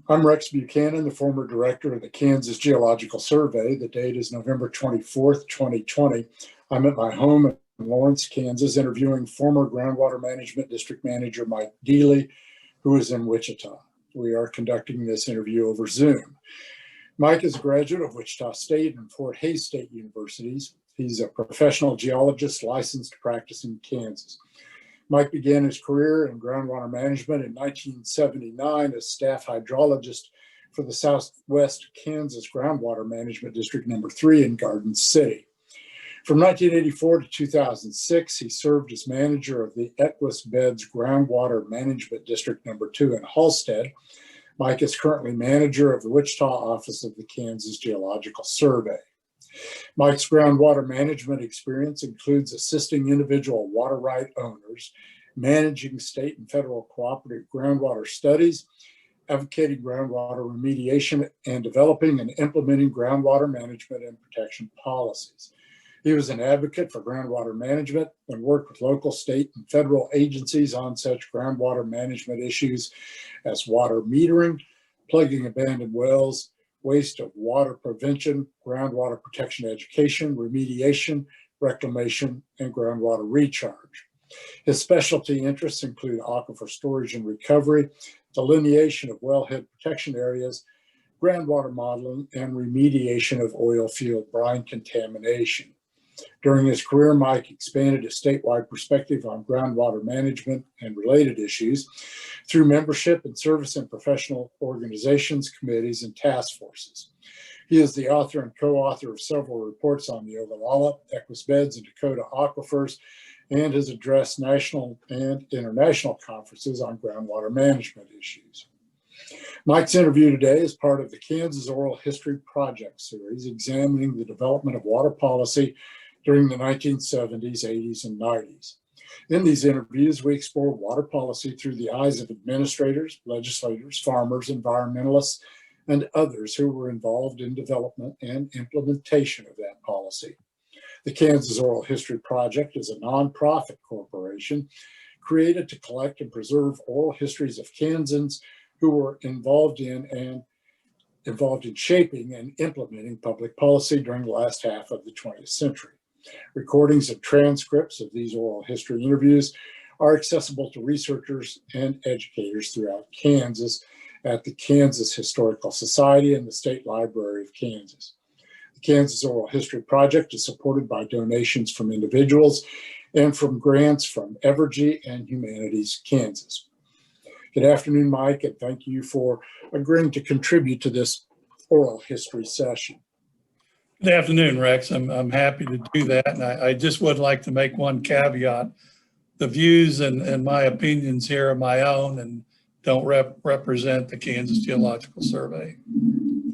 I'm Rex Buchanan, the former director of the Kansas Geological Survey. The date is November 24th, 2020. I'm at my home in Lawrence, Kansas, interviewing former Groundwater Management District Manager Mike Dealy, who is in Wichita. We are conducting this interview over Zoom. Mike is a graduate of Wichita State and Fort Hays State Universities. He's a professional geologist licensed to practice in Kansas. Mike began his career in groundwater management in 1979 as staff hydrologist for the Southwest Kansas Groundwater Management District No. 3 in Garden City. From 1984 to 2006, he served as manager of the Equus Beds Groundwater Management District No. 2 in Halstead. Mike is currently manager of the Wichita office of the Kansas Geological Survey. Mike's groundwater management experience includes assisting individual water right owners, managing state and federal cooperative groundwater studies, advocating groundwater remediation, and developing and implementing groundwater management and protection policies. He was an advocate for groundwater management and worked with local, state, and federal agencies on such groundwater management issues as water metering, plugging abandoned wells, waste of water prevention, groundwater protection education, remediation, reclamation, and groundwater recharge. His specialty interests include aquifer storage and recovery, delineation of wellhead protection areas, groundwater modeling, and remediation of oil field brine contamination. During his career, Mike expanded his statewide perspective on groundwater management and related issues through membership and service in professional organizations, committees, and task forces. He is the author and co-author of several reports on the Ogallala, Equus Beds, and Dakota aquifers, and has addressed national and international conferences on groundwater management issues. Mike's interview today is part of the Kansas Oral History Project series, examining the development of water policy during the 1970s, 80s, and 90s. In these interviews, we explore water policy through the eyes of administrators, legislators, farmers, environmentalists, and others who were involved in development and implementation of that policy. The Kansas Oral History Project is a nonprofit corporation created to collect and preserve oral histories of Kansans who were involved in shaping and implementing public policy during the last half of the 20th century. Recordings and transcripts of these oral history interviews are accessible to researchers and educators throughout Kansas at the Kansas Historical Society and the State Library of Kansas. The Kansas Oral History Project is supported by donations from individuals and from grants from Evergy and Humanities Kansas. Good afternoon, Mike, and thank you for agreeing to contribute to this oral history session. Good afternoon, Rex. I'm happy to do that. And I just would like to make one caveat. The views and my opinions here are my own and don't represent the Kansas Geological Survey.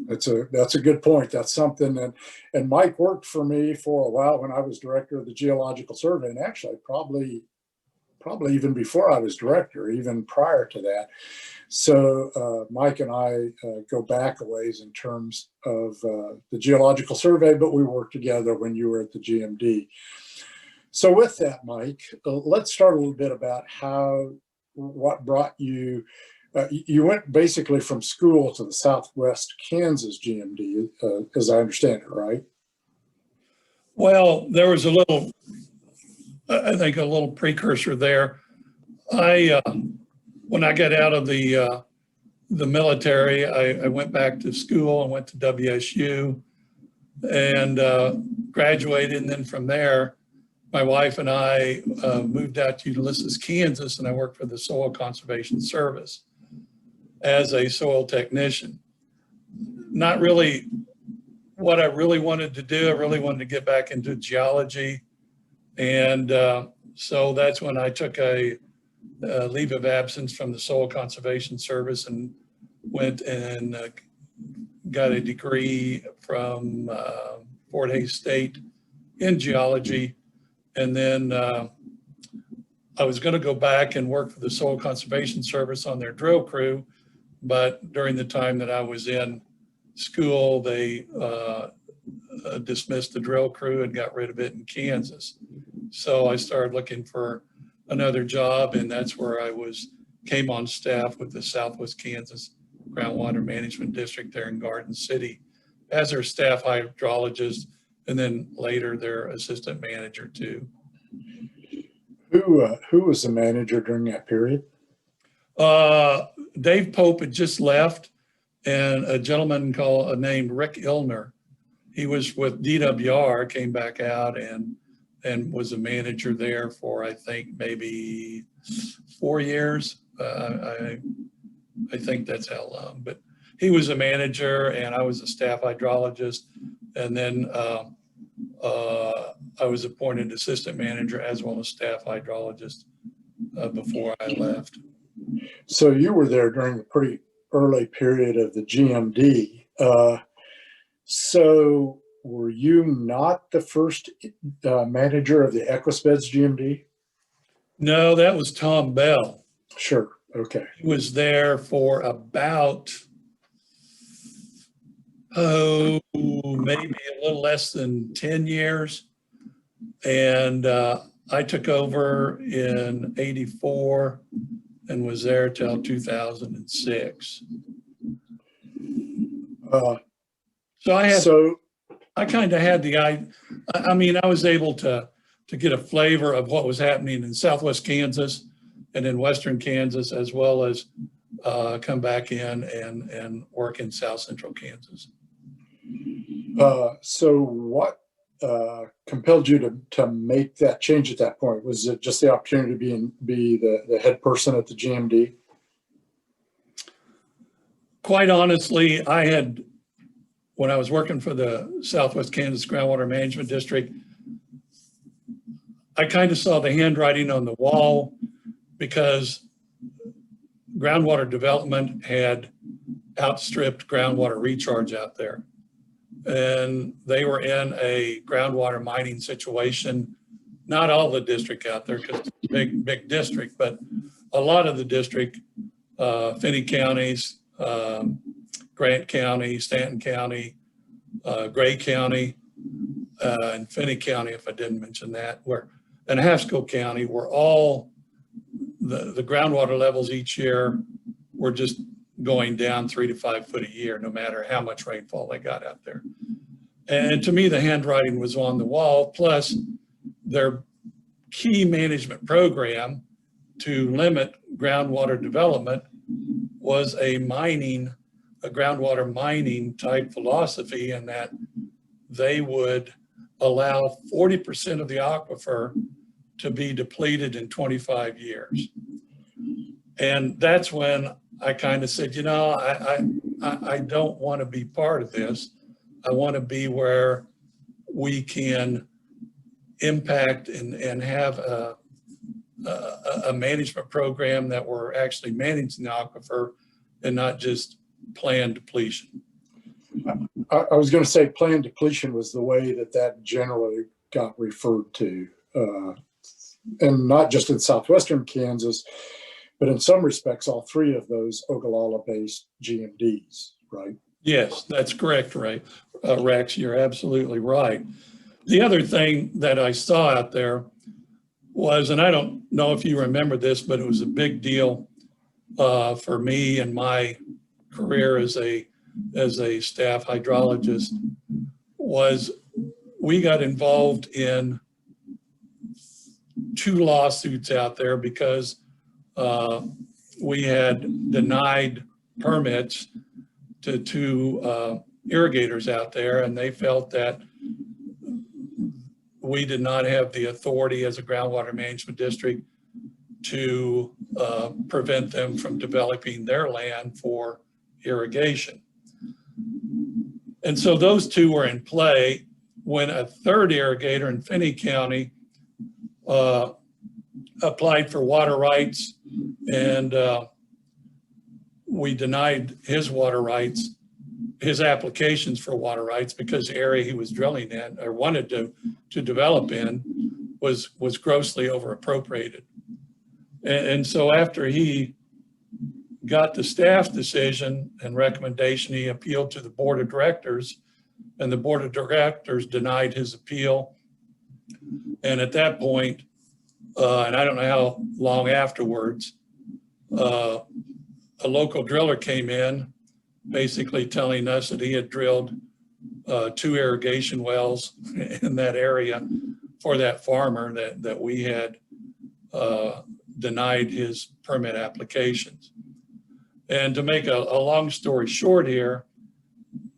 That's a good point. That's something and Mike worked for me for a while when I was director of the Geological Survey, and actually probably even before I was director, even prior to that. So Mike and I go back a ways in terms of the Geological Survey, but we worked together when you were at the GMD. So with that, Mike, let's start a little bit about what brought you, you went basically from school to the Southwest Kansas GMD, as I understand it, right? Well, there was a little precursor there. When I got out of the military, I went back to school and went to WSU and graduated. And then from there, my wife and I moved out to Ulysses, Kansas, and I worked for the Soil Conservation Service as a soil technician. Not really what I really wanted to do. I really wanted to get back into geology. And so that's when I took a leave of absence from the Soil Conservation Service and went and got a degree from Fort Hays State in geology. And then I was going to go back and work for the Soil Conservation Service on their drill crew. But during the time that I was in school, they dismissed the drill crew and got rid of it in Kansas. So I started looking for another job, and that's where I came on staff with the Southwest Kansas Groundwater Management District there in Garden City as their staff hydrologist, and then later their assistant manager too. Who was the manager during that period? Dave Pope had just left, and a gentleman named Rick Illner. He was with DWR, came back out and was a manager there for, I think, maybe 4 years. I think that's how long, but he was a manager and I was a staff hydrologist. And then I was appointed assistant manager as well as staff hydrologist before I left. So you were there during the pretty early period of the GMD. So were you not the first manager of the Equisbeds GMD? No, that was Tom Bell. Sure. Okay. He was there for about, maybe a little less than 10 years. And I took over in '84 and was there till 2006. So I kind of had I was able to get a flavor of what was happening in Southwest Kansas and in Western Kansas, as well as come back in and work in South Central Kansas. So what compelled you to make that change at that point? Was it just the opportunity to be the head person at the GMD? Quite honestly, when I was working for the Southwest Kansas Groundwater Management District, I kind of saw the handwriting on the wall because groundwater development had outstripped groundwater recharge out there. And they were in a groundwater mining situation. Not all the district out there because it's a big district, but a lot of the district, Finney counties, Grant County, Stanton County, Gray County, and Finney County, if I didn't mention that, and Haskell County were all, the groundwater levels each year were just going down 3 to 5 foot a year, no matter how much rainfall they got out there. And to me, the handwriting was on the wall, plus their key management program to limit groundwater development was a groundwater mining type philosophy, in that they would allow 40% of the aquifer to be depleted in 25 years. And that's when I kind of said, I don't want to be part of this. I want to be where we can impact and have a management program that we're actually managing the aquifer and not just planned depletion. I was going to say planned depletion was the way that generally got referred to, and not just in southwestern Kansas, but in some respects, all three of those Ogallala-based GMDs, right? Yes, that's correct, right? Rex, you're absolutely right. The other thing that I saw out there was, and I don't know if you remember this, but it was a big deal for me and my career as a staff hydrologist, was we got involved in 2 lawsuits out there because we had denied permits to 2 irrigators out there, and they felt that we did not have the authority as a groundwater management district to prevent them from developing their land for irrigation. And so those 2 were in play when a 3rd irrigator in Finney County applied for water rights, and we denied his water rights, his applications for water rights, because the area he was drilling in or wanted to develop in was grossly over appropriated. And so after he got the staff decision and recommendation, he appealed to the board of directors, and the board of directors denied his appeal. And at that point, and I don't know how long afterwards, a local driller came in basically telling us that he had drilled 2 irrigation wells in that area for that farmer that we had denied his permit applications. And to make a long story short here,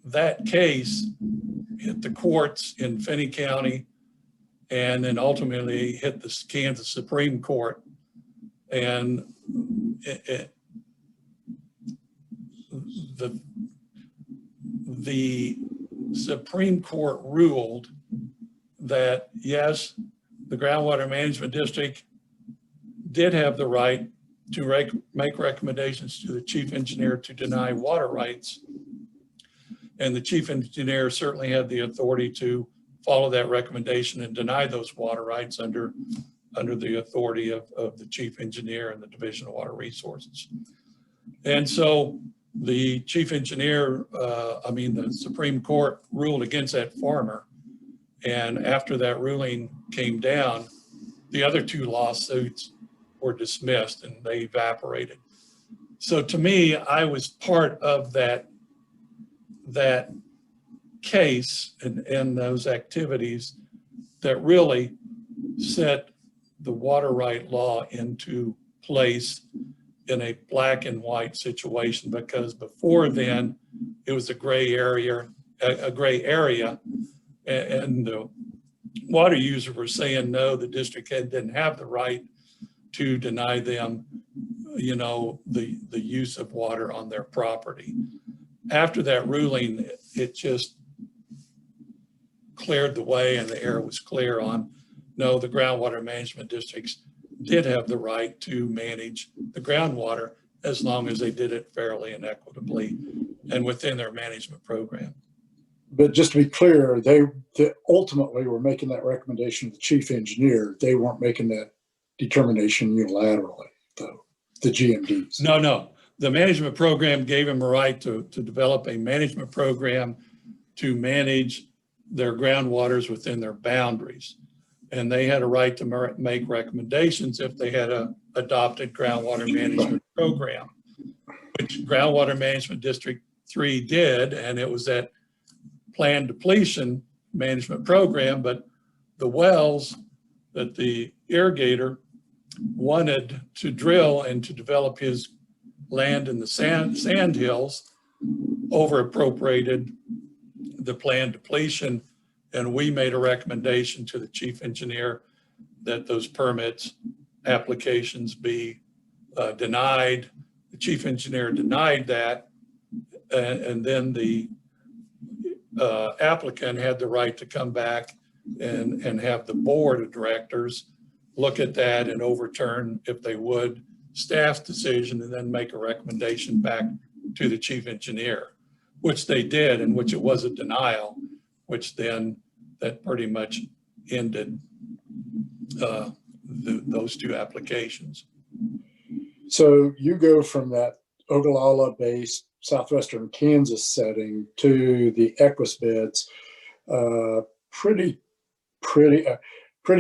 that case hit the courts in Finney County and then ultimately hit the Kansas Supreme Court. And the Supreme Court ruled that, yes, the Groundwater Management District did have the right to make recommendations to the chief engineer to deny water rights. And the chief engineer certainly had the authority to follow that recommendation and deny those water rights under the authority of the chief engineer and the Division of Water Resources. And so the chief engineer, the Supreme Court ruled against that farmer. And after that ruling came down, the other 2 lawsuits were dismissed and they evaporated. So to me, I was part of that case and those activities that really set the water right law into place in a black and white situation, because before then it was a gray area, and the water users were saying no, the district didn't have the right to deny them, the use of water on their property. After that ruling, it just cleared the way and the air was clear on, no, the groundwater management districts did have the right to manage the groundwater as long as they did it fairly and equitably and within their management program. But just to be clear, they ultimately were making that recommendation to the chief engineer. They weren't making that determination unilaterally, though, the GMDs. No. The management program gave them a right to develop a management program to manage their groundwaters within their boundaries. And they had a right to make recommendations if they had a adopted groundwater management program, which Groundwater Management District 3 did, and it was that planned depletion management program. But the wells that the irrigator wanted to drill and to develop his land in the sand hills over appropriated the planned depletion. And we made a recommendation to the chief engineer that those permits applications be denied. The chief engineer denied that. And then the applicant had the right to come back and have the board of directors look at that and overturn, if they would, staff's decision, and then make a recommendation back to the chief engineer, which they did, and which it was a denial, which then that pretty much ended those 2 applications. So you go from that Ogallala-based southwestern Kansas setting to the Equus beds, pretty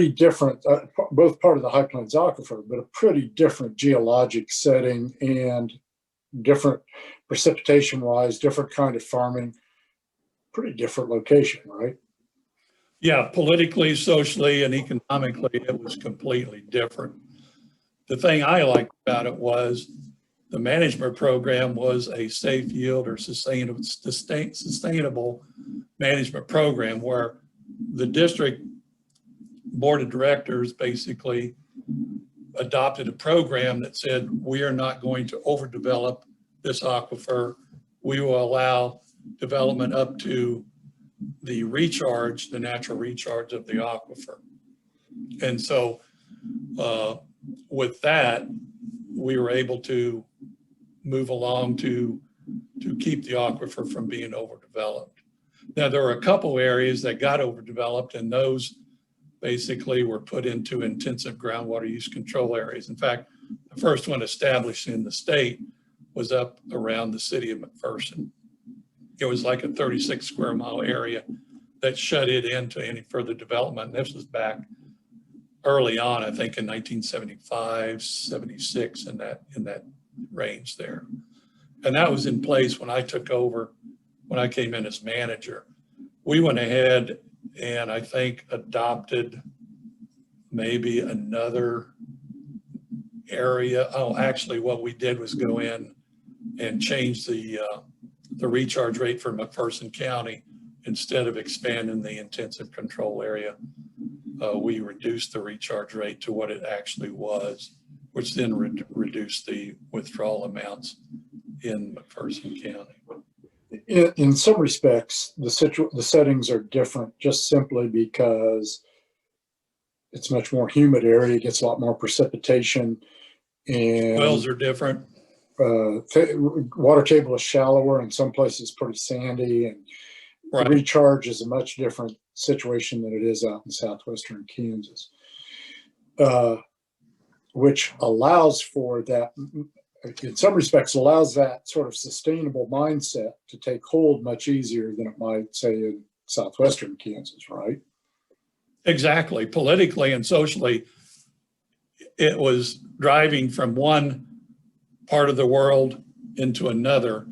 different, both part of the High Plains Aquifer, but a pretty different geologic setting and different precipitation-wise, different kind of farming, pretty different location, right? Yeah, politically, socially, and economically, it was completely different. The thing I liked about it was the management program was a safe yield or sustainable management program, where the district board of directors basically adopted a program that said, we are not going to overdevelop this aquifer. We will allow development up to the recharge, the natural recharge of the aquifer. And so with that, we were able to move along to keep the aquifer from being overdeveloped. Now, there were a couple areas that got overdeveloped, and those basically were put into intensive groundwater use control areas. In fact, the first one established in the state was up around the city of McPherson. It was like a 36 square mile area that shut it into any further development. And this was back early on, I think in 1975, 76, in that range there. and that was in place when I took over, when I came in as manager. We went ahead and I think adopted maybe another area. Oh, actually what we did was go in and change the recharge rate for McPherson County. Instead of expanding the intensive control area, we reduced the recharge rate to what it actually was, which then reduced the withdrawal amounts in McPherson County. In some respects, the settings are different just simply because it's much more humid area, gets a lot more precipitation, and Wells are different. Water table is shallower, in some places pretty sandy, and Right. the recharge is a much different situation than it is out in southwestern Kansas, which allows for that, in some respects, allows that sort of sustainable mindset to take hold much easier than it might, say, in southwestern Kansas, right? Exactly. Politically and socially, it was driving from one part of the world into another,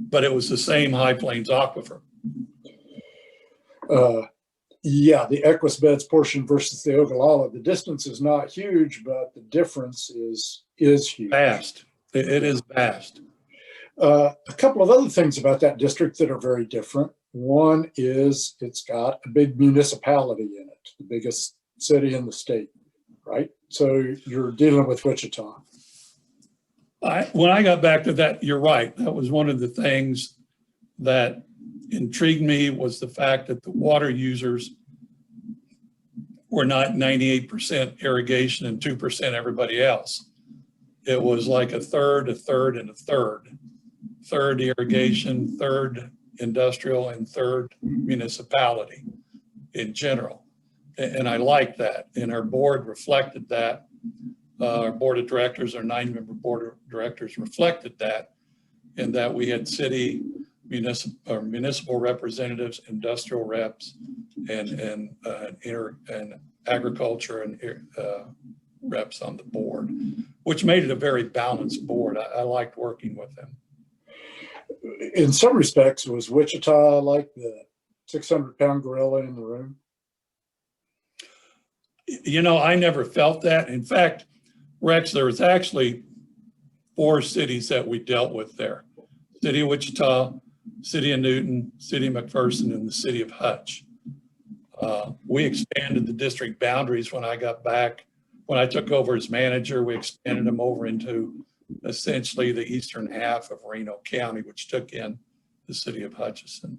but it was the same High Plains aquifer. Yeah, the Equus Beds portion versus the Ogallala, the distance is not huge, but the difference is huge. Vast. It is vast. A couple of other things about that district that are very different. One is it's got a big municipality in it, the biggest city in the state, right? So you're dealing with Wichita. When I got back to that, you're right. That was one of the things that intrigued me, was the fact that the water users were not 98% irrigation and 2% everybody else. It was like a third, a third, and a third. Third irrigation, third industrial, and third municipality in general. And I like that. And our board reflected that. Our board of directors, our 9-member board of directors reflected that, in that we had city, municipal representatives, industrial reps, and agriculture and reps on the board, which made it a very balanced board. I liked working with them. In some respects, was Wichita like the 600-pound gorilla in the room? You know, I never felt that. In fact, Rex, there was actually 4 cities that we dealt with there: City of Wichita, City of Newton, City of McPherson, and the City of Hutch. We expanded the district boundaries when I got back. When I took over as manager, we expanded them over into essentially the eastern half of Reno County, which took in the City of Hutchinson.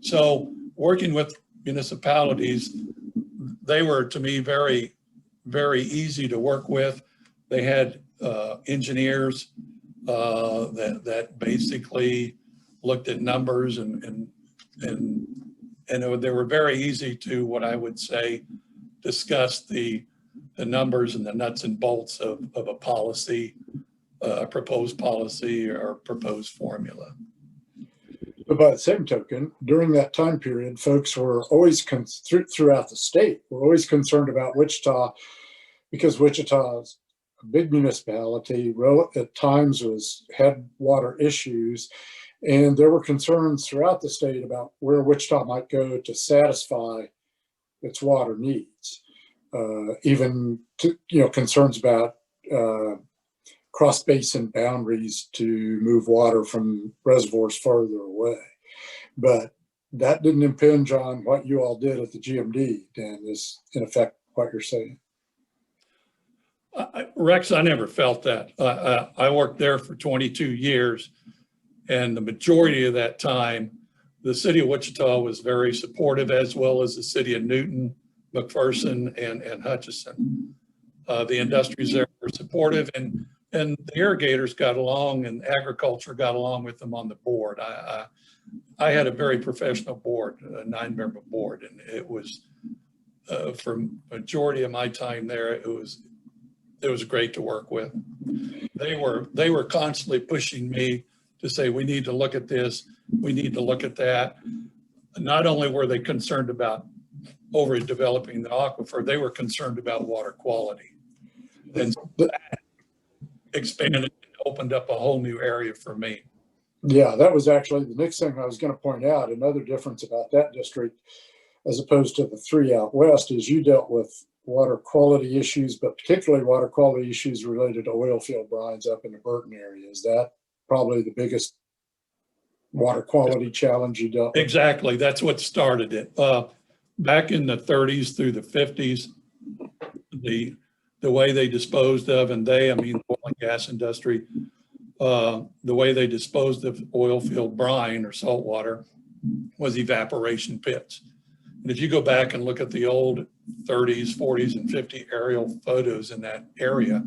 So working with municipalities, they were, to me, very, very easy to work with. They had engineers that basically looked at numbers and they were very easy to, what I would say, discuss the numbers and the nuts and bolts of a policy, a proposed policy or proposed formula. But by the same token, during that time period, folks were always throughout the state were always concerned about Wichita, because Wichita is a big municipality. At times had water issues, and there were concerns throughout the state about where Wichita might go to satisfy its water needs. Even concerns about cross basin boundaries to move water from reservoirs further away. But that didn't impinge on what you all did at the GMD, Dan, is in effect what you're saying. Rex, I never felt that. I worked there for 22 years, and the majority of that time, the City of Wichita was very supportive, as well as the City of Newton, McPherson, and Hutchinson. The industries there were supportive, and the irrigators got along, and agriculture got along with them on the board. I had a very professional board, a 9-member board, and it was, for majority of my time there, it was great to work with. They were constantly pushing me to say, we need to look at this, we need to look at that. Not only were they concerned about overdeveloping the aquifer, they were concerned about water quality. And so that expanded into opened up a whole new area for me. Yeah, that was actually the next thing I was going to point out. Another difference about that district, as opposed to the three out west, is you dealt with water quality issues, but particularly water quality issues related to oil field brines up in the Burton area. Is that probably the biggest water quality challenge you dealt with? Exactly. That's what started it. Back in the 30s through the 50s, the way they disposed of, and I mean, the oil and gas industry, the way they disposed of oil field brine or salt water was evaporation pits. And if you go back and look at the old 30s, 40s, and 50 aerial photos in that area,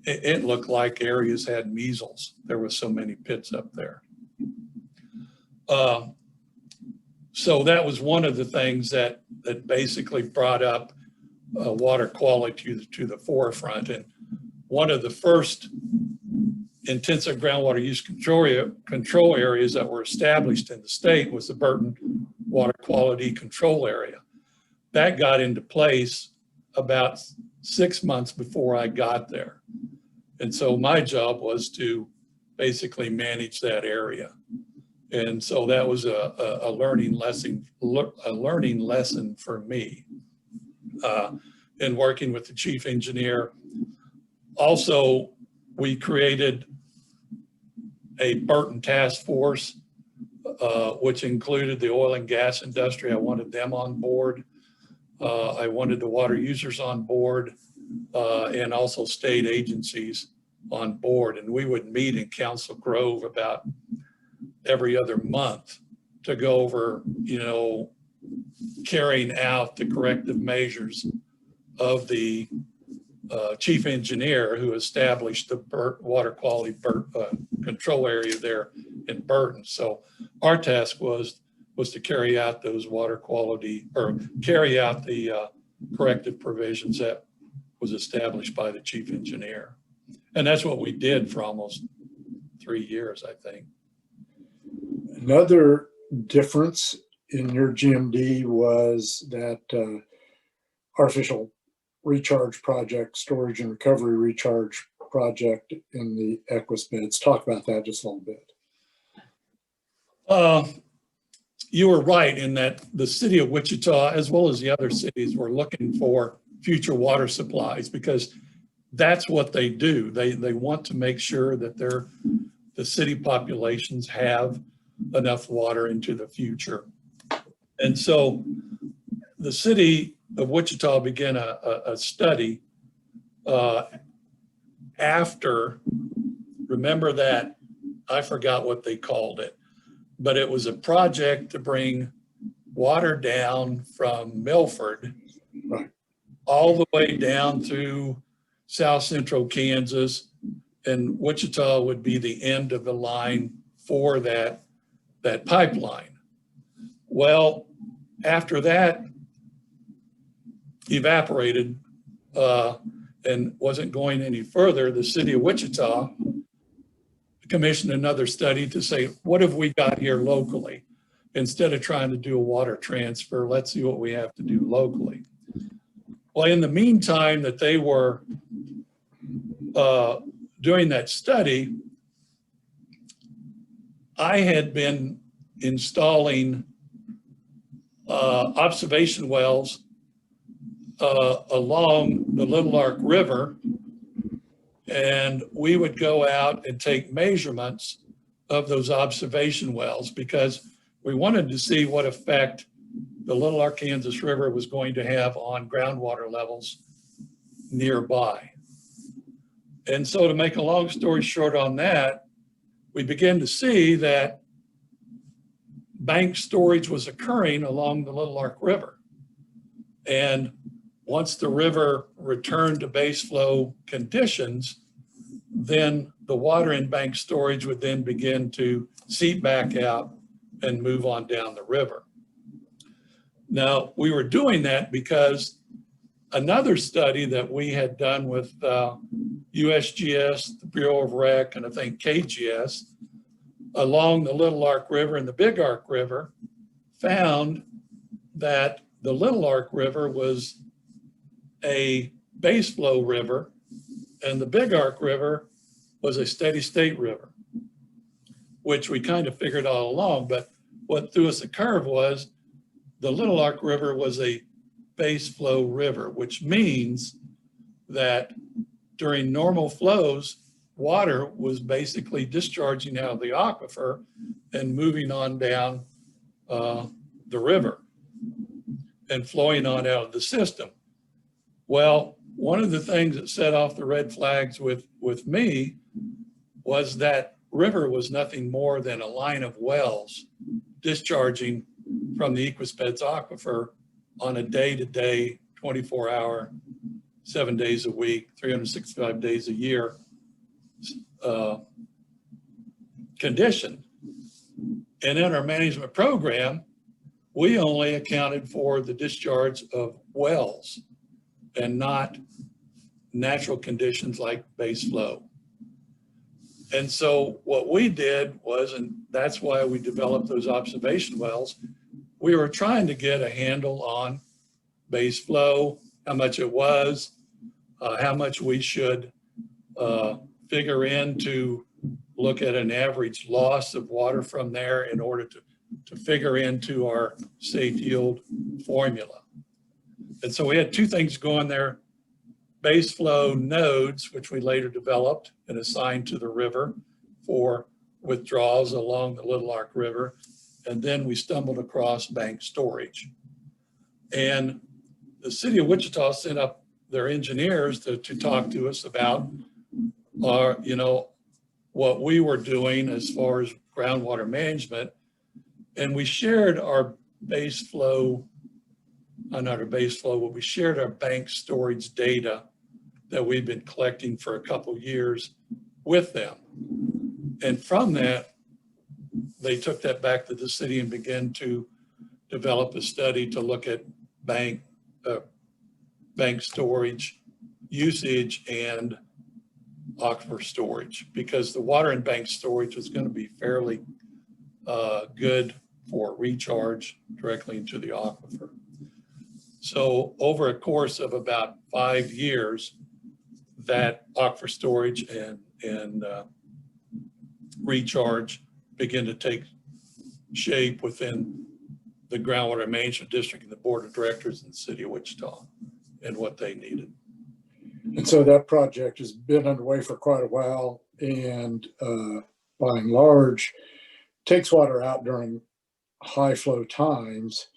it looked like areas had measles. There were so many pits up there. So that was one of the things that basically brought up water quality to the forefront. And one of the first intensive groundwater use control areas that were established in the state was the Burton Water Quality Control Area. That got into place about 6 months before I got there. And so my job was to basically manage that area. And so that was a learning lesson for me in working with the chief engineer. Also, we created a Burton task force, which included the oil and gas industry. I wanted them on board. I wanted the water users on board, and also state agencies on board. And we would meet in Council Grove about every other month to go over, carrying out the corrective measures of the chief engineer who established the water quality control area there in Burton. So our task was to carry out those water quality, or carry out the corrective provisions that was established by the chief engineer. And that's what we did for almost 3 years, I think. Another difference in your GMD was that artificial recharge project, storage and recovery recharge project in the Equus beds. Talk about that just a little bit. You were right in that the city of Wichita, as well as the other cities, were looking for future water supplies, because that's what they do. They want to make sure that the city populations have enough water into the future. And so the city of Wichita began a study after, remember that, I forgot what they called it, but it was a project to bring water down from Milford all the way down through South Central Kansas, and Wichita would be the end of the line for that pipeline. Well, after that evaporated and wasn't going any further, the city of Wichita commissioned another study to say, what have we got here locally? Instead of trying to do a water transfer, let's see what we have to do locally. Well, in the meantime that they were doing that study, I had been installing observation wells along the Little Ark River, and we would go out and take measurements of those observation wells because we wanted to see what effect the Little Arkansas River was going to have on groundwater levels nearby. And so, to make a long story short on that, we began to see that bank storage was occurring along the Little Ark River. And once the river returned to base flow conditions, then the water in bank storage would then begin to seep back out and move on down the river. Now, we were doing that because another study that we had done with USGS, the Bureau of Rec, and I think KGS, along the Little Ark River and the Big Ark River, found that the Little Ark River was a base flow river and the Big Ark River was a steady state river, which we kind of figured all along. But what threw us a curve was the Little Ark River was a base flow river, which means that during normal flows, water was basically discharging out of the aquifer and moving on down the river and flowing on out of the system. Well, one of the things that set off the red flags with me was that river was nothing more than a line of wells discharging from the Equispeds aquifer on a day-to-day, 24-hour, 7 days a week, 365 days a year condition. And in our management program, we only accounted for the discharge of wells and not natural conditions like base flow. And so what we did was, and that's why we developed those observation wells, we were trying to get a handle on base flow, how much it was, how much we should figure in to look at an average loss of water from there in order to figure into our safe yield formula. And so we had two things going there: base flow nodes, which we later developed and assigned to the river for withdrawals along the Little Ark River. And then we stumbled across bank storage. And the city of Wichita sent up their engineers to talk to us about our, what we were doing as far as groundwater management. And we shared our base flow, not our base flow, but we shared our bank storage data that we've been collecting for a couple of years with them. And from that, they took that back to the city and began to develop a study to look at bank storage usage and aquifer storage, because the water in bank storage is going to be fairly good for recharge directly into the aquifer. So over a course of about 5 years, that aquifer storage and recharge begin to take shape within the Groundwater Management District and the Board of Directors in the city of Wichita and what they needed. And so that project has been underway for quite a while, and by and large takes water out during high flow times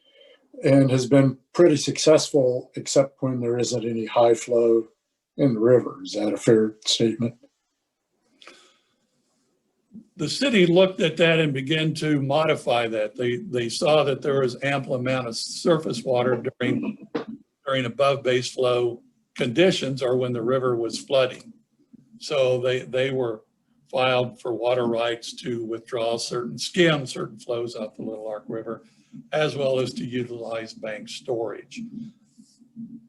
and has been pretty successful, except when there isn't any high flow in the river. Is that a fair statement? The city looked at that and began to modify that. They saw that there was ample amount of surface water during above base flow conditions or when the river was flooding. So they were filed for water rights to withdraw certain flows off the Little Ark River, as well as to utilize bank storage.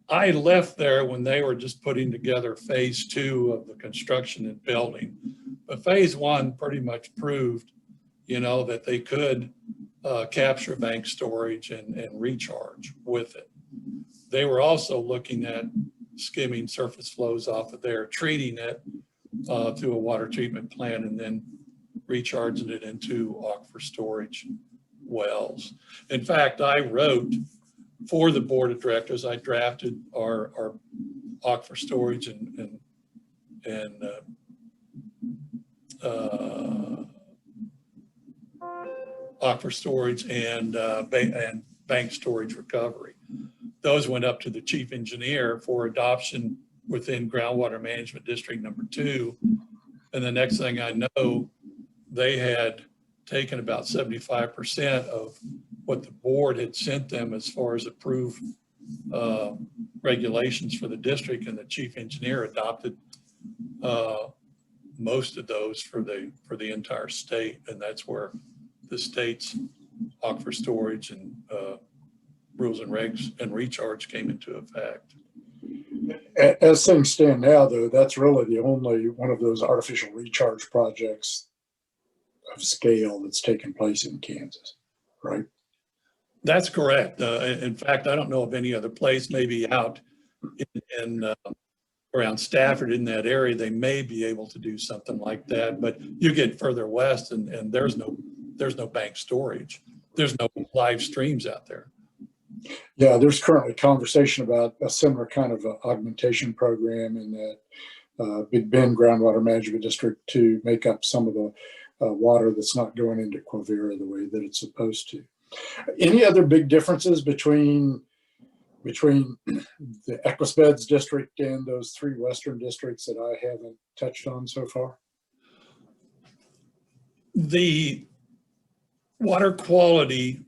I left there when they were just putting together phase 2 of the construction and building. But phase 1 pretty much proved, that they could capture bank storage and recharge with it. They were also looking at skimming surface flows off of there, treating it through a water treatment plant, and then recharging it into aquifer storage wells. In fact, I wrote for the Board of Directors, I drafted our aquifer storage and aquifer storage and bank storage recovery. Those went up to the chief engineer for adoption within Groundwater Management District number 2. And the next thing I know, they had taken about 75% of what the board had sent them as far as approved regulations for the district, and the chief engineer adopted most of those for the entire state. And that's where the state's aquifer storage and rules and regs and recharge came into effect. As things stand now, though, that's really the only one of those artificial recharge projects of scale that's taken place in Kansas, right? That's correct. In fact, I don't know of any other place, maybe out in around Stafford in that area, they may be able to do something like that. But you get further west and there's no bank storage. There's no live streams out there. Yeah, there's currently conversation about a similar kind of augmentation program in that Big Bend Groundwater Management District to make up some of the water that's not going into Quivira the way that it's supposed to. Any other big differences between the Equisbeds district and those three western districts that I haven't touched on so far? The water quality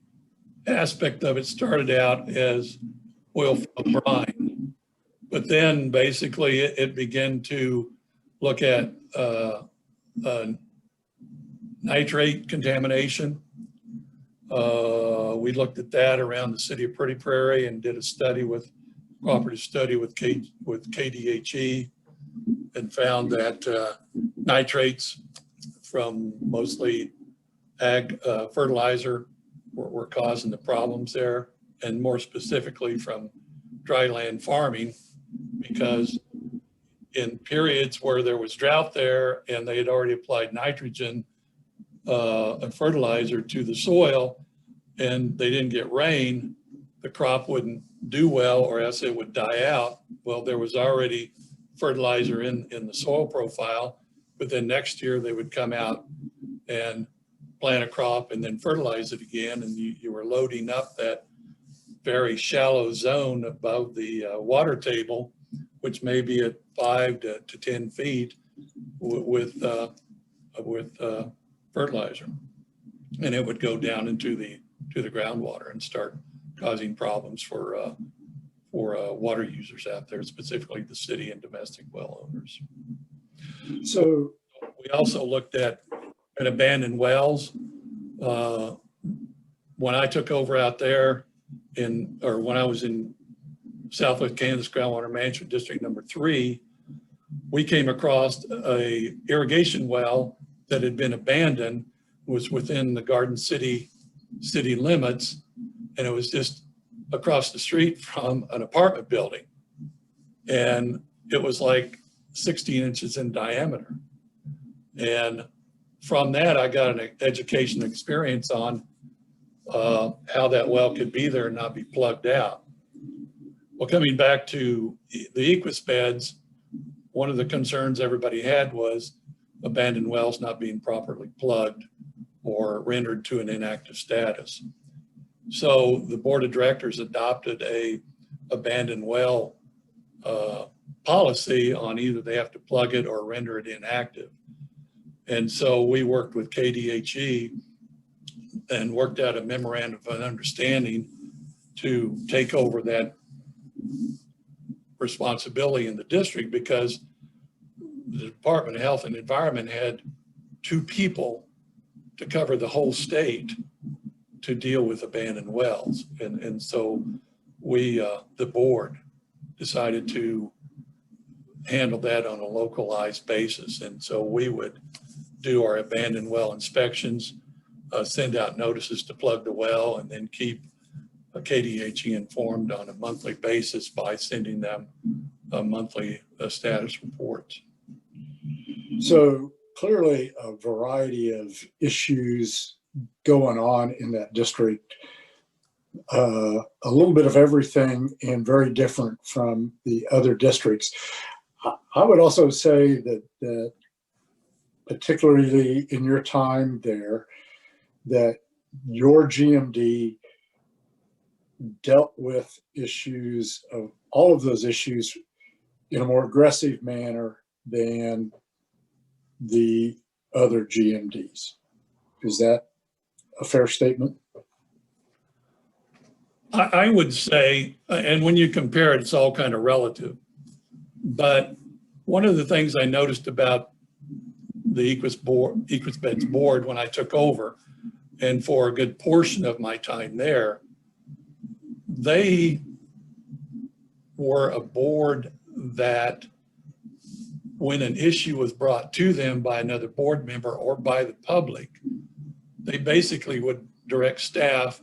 aspect of it started out as oil field brine, but then basically it began to look at nitrate contamination. We looked at that around the city of Pretty Prairie and did a study cooperative study with KDHE, and found that nitrates from mostly ag fertilizer were causing the problems there, and more specifically from dryland farming, because in periods where there was drought there and they had already applied nitrogen and fertilizer to the soil and they didn't get rain, the crop wouldn't do well or else it would die out. Well, there was already fertilizer in the soil profile, but then next year they would come out and plant a crop and then fertilize it again, and you were loading up that very shallow zone above the water table, which may be at 5 to 10 feet with fertilizer, and it would go down into the groundwater and start causing problems for water users out there, specifically the city and domestic well owners. So we also looked at abandoned wells. When I took over out there when I was in Southwest Kansas Groundwater Management District number 3, we came across a irrigation well that had been abandoned, was within the Garden City limits, and it was just across the street from an apartment building. And it was like 16 inches in diameter. And from that, I got an education experience on how that well could be there and not be plugged out. Well, coming back to the Equisbeds, one of the concerns everybody had was abandoned wells not being properly plugged or rendered to an inactive status. So the board of directors adopted a abandoned well policy on either they have to plug it or render it inactive. And so we worked with KDHE and worked out a memorandum of understanding to take over that responsibility in the district, because the Department of Health and Environment had 2 people to cover the whole state to deal with abandoned wells. And so we, the board, decided to handle that on a localized basis. And so we would do our abandoned well inspections, send out notices to plug the well, and then keep KDHE informed on a monthly basis by sending them a monthly status report. So clearly a variety of issues going on in that district, a little bit of everything and very different from the other districts. I would also say that particularly in your time there, that your GMD dealt with issues of all of those issues in a more aggressive manner than the other GMDs. Is that a fair statement? I would say, and when you compare it, it's all kind of relative, but one of the things I noticed about the Equisbeds board when I took over, and for a good portion of my time there, they were a board that when an issue was brought to them by another board member or by the public, they basically would direct staff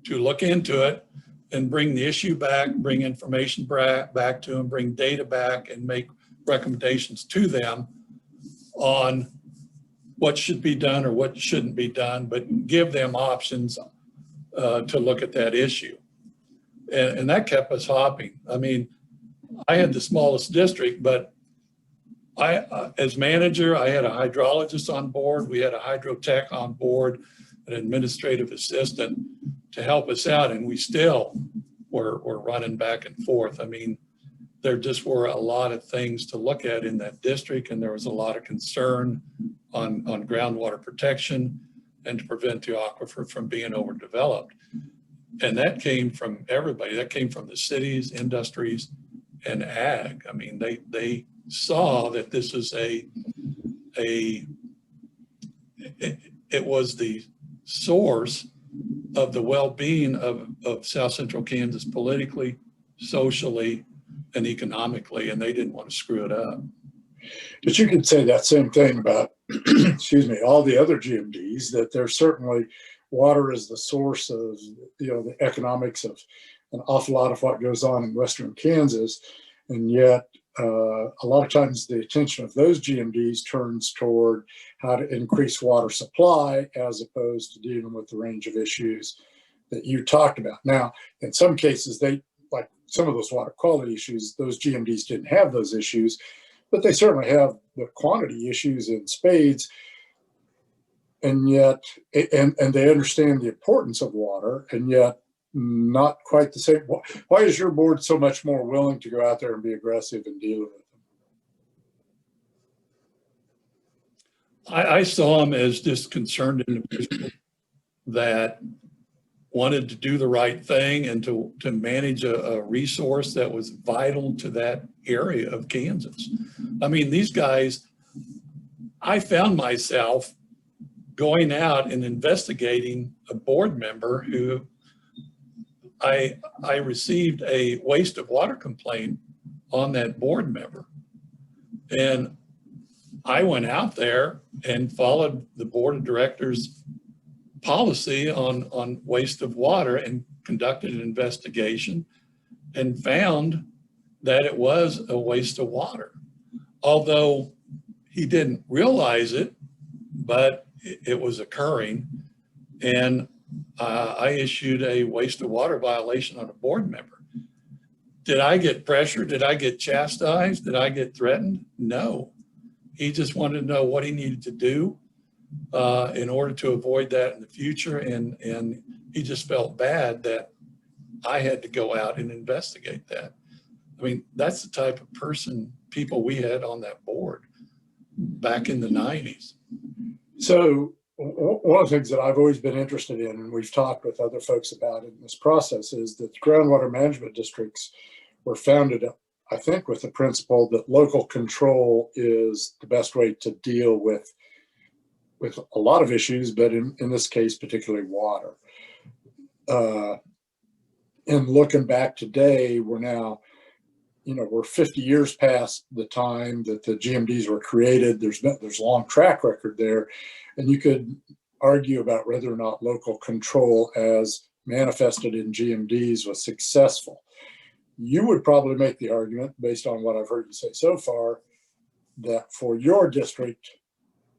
to look into it and bring the issue back, bring information back to them, bring data back, and make recommendations to them on what should be done or what shouldn't be done, but give them options to look at that issue. And that kept us hopping. I mean, I had the smallest district, but as manager, I had a hydrologist on board. We had a hydrotech on board, an administrative assistant to help us out. And we still were running back and forth. I mean, there just were a lot of things to look at in that district. And there was a lot of concern on groundwater protection and to prevent the aquifer from being overdeveloped. And that came from everybody. That came from the cities, industries, and ag. I mean, they saw that this is it was the source of the well-being of South Central Kansas politically, socially, and economically, and they didn't want to screw it up. But you could say that same thing about, excuse me, all the other GMDs, that there's certainly water is the source of, the economics of an awful lot of what goes on in Western Kansas. And yet, a lot of times the attention of those GMDs turns toward how to increase water supply as opposed to dealing with the range of issues that you talked about. Now, in some cases, like some of those water quality issues, those GMDs didn't have those issues, but they certainly have the quantity issues in spades. And yet, and they understand the importance of water, and yet not quite the same. Why is your board so much more willing to go out there and be aggressive and deal with them? I saw them as just concerned individuals that wanted to do the right thing and to manage a resource that was vital to that area of Kansas. I mean, these guys, I found myself going out and investigating a board member who I received a waste of water complaint on that board member. And I went out there and followed the board of directors policy on waste of water and conducted an investigation and found that it was a waste of water. Although he didn't realize it, but it was occurring. And I issued a waste of water violation on a board member. Did I get pressure? Did I get chastised? Did I get threatened? No. He just wanted to know what he needed to do in order to avoid that in the future. And he just felt bad that I had to go out and investigate that. I mean, that's the type of people we had on that board back in the 90s. So one of the things that I've always been interested in, and we've talked with other folks about in this process, is that the groundwater management districts were founded, I think, with the principle that local control is the best way to deal with a lot of issues, but in this case, particularly water. And looking back today, we're now, we're 50 years past the time that the GMDs were created. There's a long track record there. And you could argue about whether or not local control as manifested in GMDs was successful. You would probably make the argument, based on what I've heard you say so far, that for your district,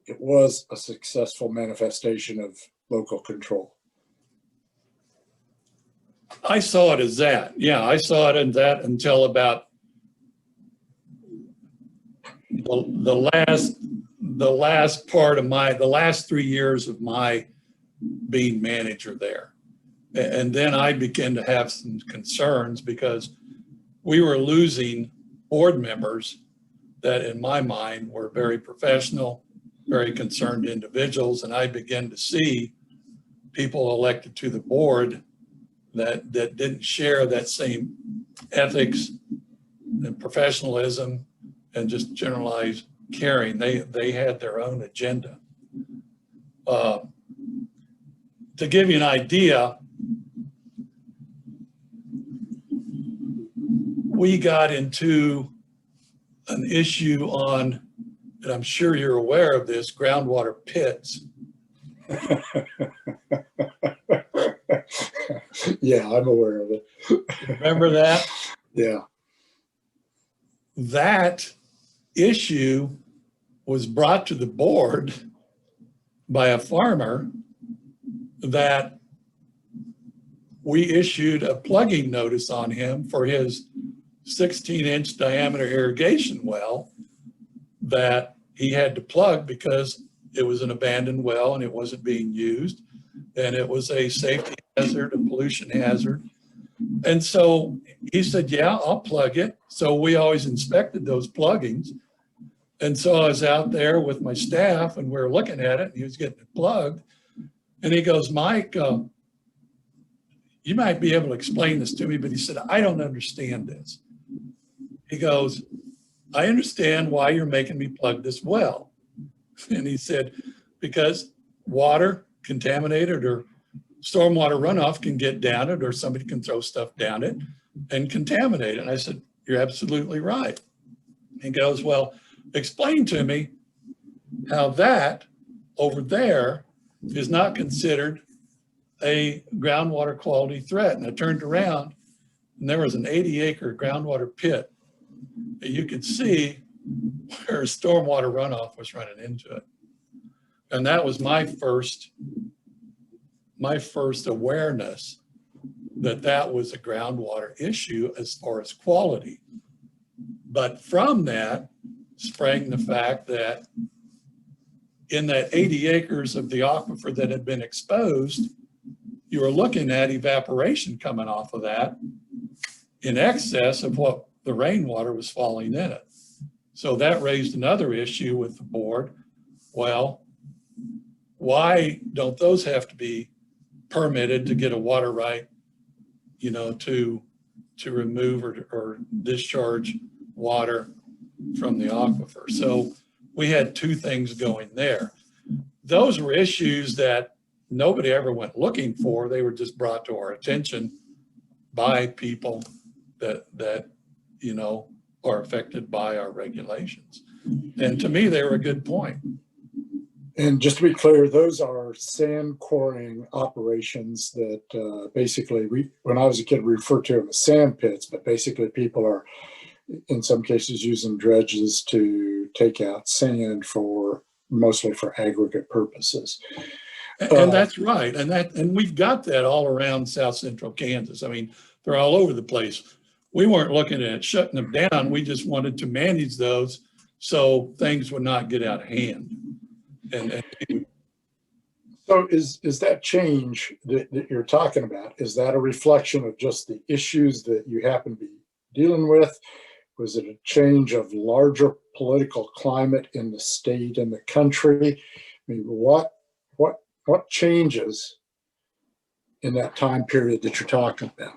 it was a successful manifestation of local control. I saw it as that. Yeah, I saw it as that until about the last 3 years of my being manager there. And then I began to have some concerns because we were losing board members that in my mind were very professional, very concerned individuals. And I began to see people elected to the board that didn't share that same ethics and professionalism and just generalized caring. They had their own agenda. To give you an idea, we got into an issue on, and I'm sure you're aware of this, groundwater pits. Yeah, I'm aware of it. Remember that? Yeah. That issue was brought to the board by a farmer that we issued a plugging notice on him for his 16-inch diameter irrigation well that he had to plug because it was an abandoned well and it wasn't being used, and it was a safety hazard, a pollution hazard. And so he said, yeah, I'll plug it. So we always inspected those pluggings. And so I was out there with my staff and we were looking at it and he was getting it plugged. And he goes, Mike, you might be able to explain this to me, but he said, I don't understand this. He goes, I understand why you're making me plug this well. And he said, because water contaminated or stormwater runoff can get down it, or somebody can throw stuff down it and contaminate it. And I said, you're absolutely right. He goes, well, explain to me how that over there is not considered a groundwater quality threat. And I turned around and there was an 80-acre groundwater pit that you could see where stormwater runoff was running into it. And that was my first awareness that that was a groundwater issue as far as quality. But from that sprang the fact that in that 80 acres of the aquifer that had been exposed, you were looking at evaporation coming off of that in excess of what the rainwater was falling in it. So that raised another issue with the board. Well, why don't those have to be permitted to get a water right, you know, to remove or discharge water from the aquifer? So we had two things going there. Those were issues that nobody ever went looking for. They were just brought to our attention by people that you know, are affected by our regulations. And to me, they were a good point. And just to be clear, those are sand quarrying operations that basically, when I was a kid, we referred to them as sand pits, but basically people are, in some cases, using dredges to take out sand mostly for aggregate purposes. And that's right. And we've got that all around South Central Kansas. I mean, they're all over the place. We weren't looking at shutting them down. We just wanted to manage those so things would not get out of hand. So is that change that you're talking about, is that a reflection of just the issues that you happen to be dealing with? Was it a change of larger political climate in the state and the country? I mean, what changes in that time period that you're talking about?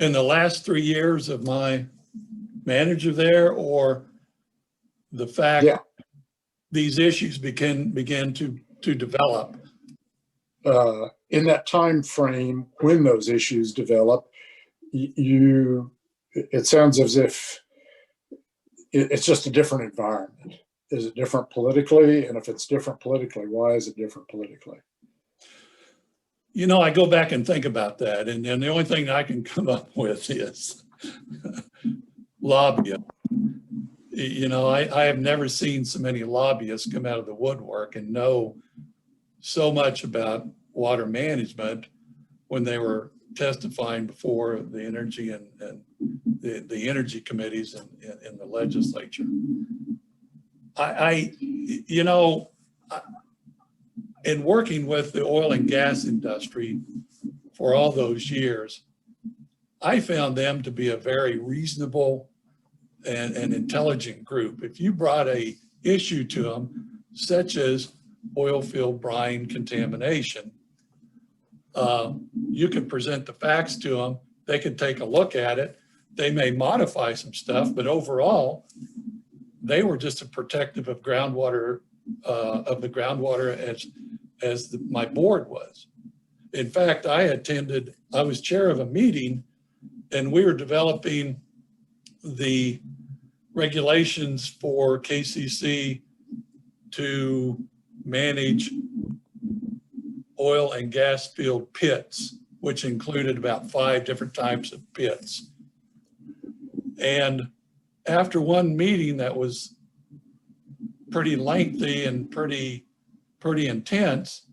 In the last 3 years of my manager there, or the fact these issues began to develop? In that time frame when those issues develop, it sounds as if it's just a different environment. Is it different politically? And if it's different politically, why is it different politically? You know, I go back and think about that, and the only thing I can come up with is lobbying. You know, I have never seen so many lobbyists come out of the woodwork and know so much about water management when they were testifying before the energy and the energy committees in the legislature. You know, in working with the oil and gas industry for all those years, I found them to be a very reasonable and intelligent group. If you brought a issue to them, such as oil field brine contamination, you could present the facts to them. They could take a look at it. They may modify some stuff, but overall, they were just a protective of groundwater, of the groundwater as my board was. In fact, I was chair of a meeting and we were developing the regulations for KCC to manage oil and gas field pits, which included about 5 different types of pits. And after one meeting that was pretty lengthy and pretty intense,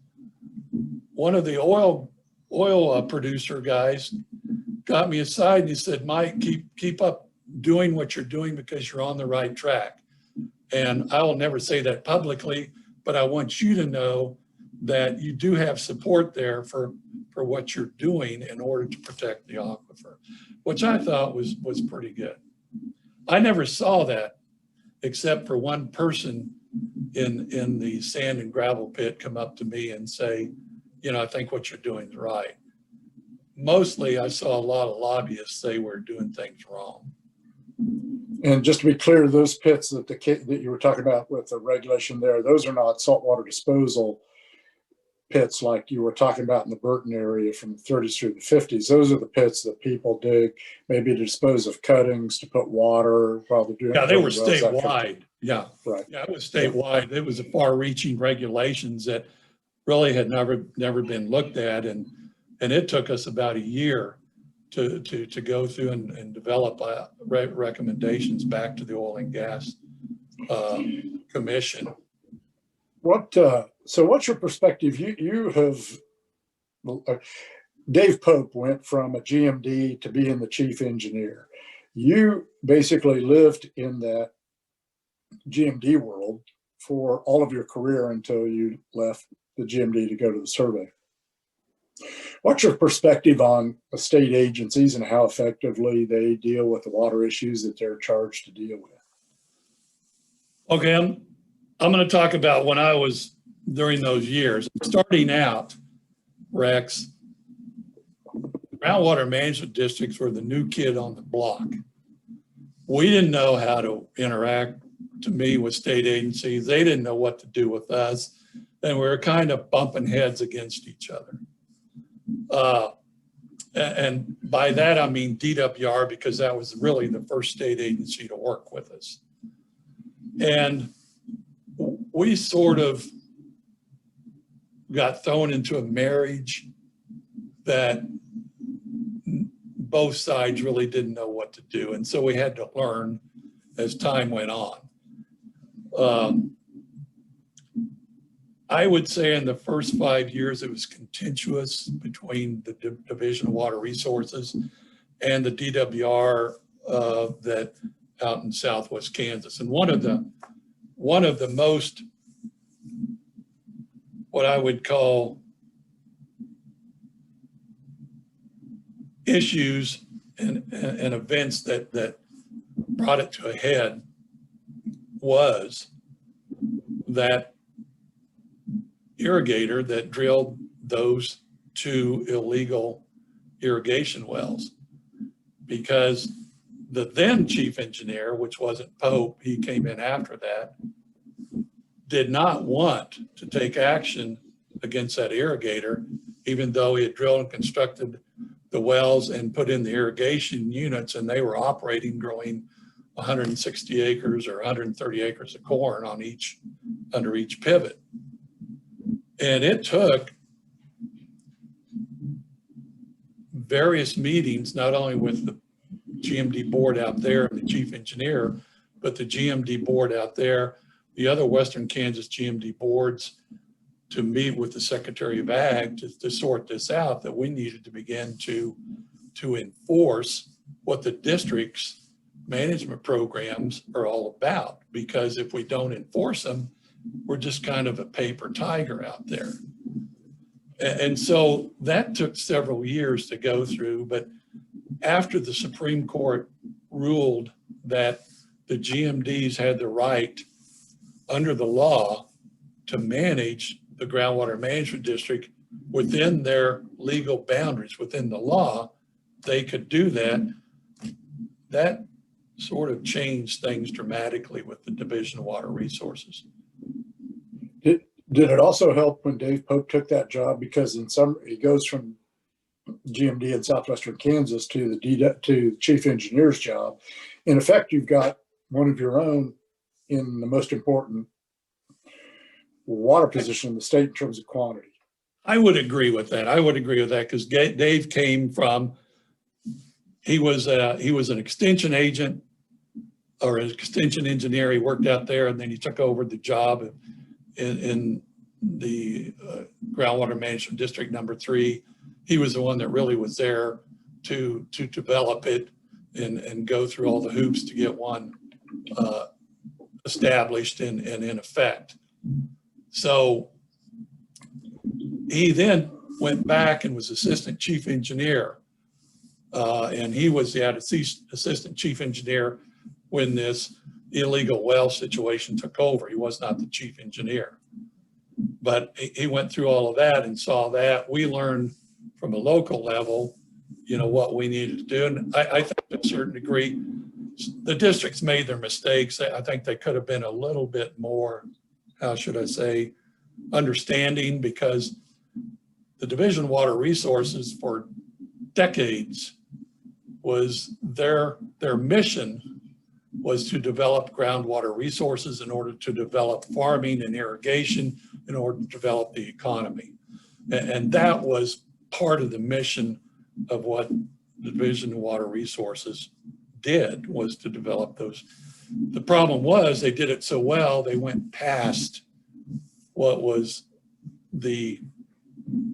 one of the oil producer guys got me aside and he said, Mike, keep up doing what you're doing because you're on the right track. And I will never say that publicly, but I want you to know that you do have support there for what you're doing in order to protect the aquifer, which I thought was pretty good. I never saw that except for one person in the sand and gravel pit come up to me and say, you know, I think what you're doing is right. Mostly I saw a lot of lobbyists say we're doing things wrong. And just to be clear, those pits that you were talking about with the regulation there, those are not saltwater disposal pits like you were talking about in the Burton area from the 30s through the 50s. Those are the pits that people dig maybe to dispose of cuttings, to put water while they're doing. Yeah, they were statewide. Yeah, right. Yeah, it was statewide. It was a far-reaching regulations that really had never been looked at, and it took us about a year to go through and develop recommendations back to the Oil and Gas Commission. So what's your perspective? You have, Dave Pope went from a GMD to being the chief engineer. You basically lived in that GMD world for all of your career until you left the GMD to go to the survey. What's your perspective on state agencies and how effectively they deal with the water issues that they're charged to deal with? Okay, I'm going to talk about when I was during those years. Starting out, Rex, groundwater management districts were the new kid on the block. We didn't know how to interact, to me, with state agencies. They didn't know what to do with us. And we were kind of bumping heads against each other. And by that, I mean DWR, because that was really the first state agency to work with us. And we sort of got thrown into a marriage that both sides really didn't know what to do. And so we had to learn as time went on. I would say in the first 5 years, it was contentious between the Division of Water Resources and the DWR that out in Southwest Kansas. And one of the most, what I would call issues and events that brought it to a head was that irrigator that drilled those 2 illegal irrigation wells, because the then chief engineer, which wasn't Pope, he came in after that, did not want to take action against that irrigator, even though he had drilled and constructed the wells and put in the irrigation units, and they were operating, growing 160 acres or 130 acres of corn on under each pivot. And it took various meetings, not only with the GMD board out there and the chief engineer, but the GMD board out there, the other Western Kansas GMD boards, to meet with the Secretary of Ag to sort this out, that we needed to begin to enforce what the district's management programs are all about. Because if we don't enforce them, we're just kind of a paper tiger out there. And so that took several years to go through. But after the Supreme Court ruled that the GMDs had the right under the law to manage the groundwater management district within their legal boundaries, within the law, they could do that. That sort of changed things dramatically with the Division of Water Resources. Did it also help when Dave Pope took that job? Because he goes from GMD in southwestern Kansas to the chief engineer's job. In effect, you've got one of your own in the most important water position in the state in terms of quantity. I would agree with that. Because Dave came from, he was an extension agent or an extension engineer. He worked out there, and then he took over the job in the Groundwater Management District #3. He was the one that really was there to develop it and go through all the hoops to get one established and in effect. So he then went back and was assistant chief engineer. And he was the assistant chief engineer when this illegal well situation took over. He was not the chief engineer. But he went through all of that and saw that. We learned from a local level, you know, what we needed to do. And I think to a certain degree, the districts made their mistakes. I think they could have been a little bit more, how should I say, understanding, because the Division of Water Resources for decades was their mission was to develop groundwater resources in order to develop farming and irrigation, in order to develop the economy. And that was part of the mission of what the Division of Water Resources did, was to develop those. The problem was they did it so well, they went past what was the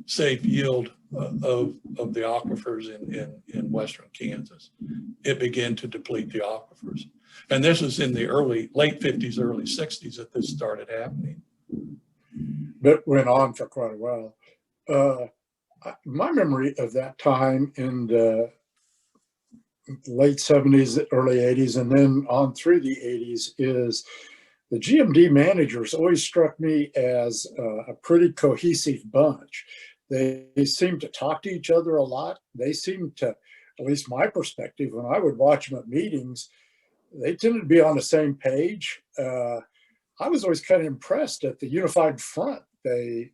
safe yield of the aquifers in western Kansas. It began to deplete the aquifers. And this was in the late 50s, early 60s that this started happening. But went on for quite a while. My memory of that time in the late 70s, early 80s, and then on through the 80s is the GMD managers always struck me as a pretty cohesive bunch. They seemed to talk to each other a lot. They seemed to, at least my perspective, when I would watch them at meetings, they tended to be on the same page. I was always kind of impressed at the unified front they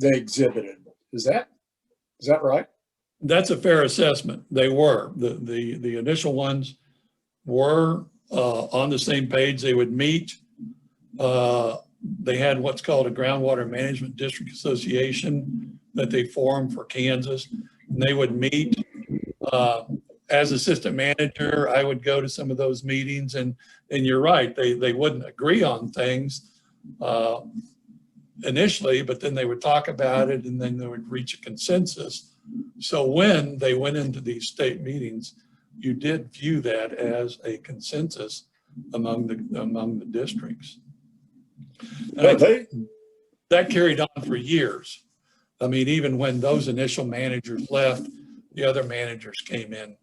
exhibited. Is that right? That's a fair assessment. They were. The initial ones were on the same page. They would meet. They had what's called a Groundwater Management District Association that they formed for Kansas. And they would meet. As assistant manager, I would go to some of those meetings, and you're right, they wouldn't agree on things initially, but then they would talk about it, and then they would reach a consensus. So when they went into these state meetings, you did view that as a consensus among the districts. And that carried on for years. I mean, even when those initial managers left, the other managers came in.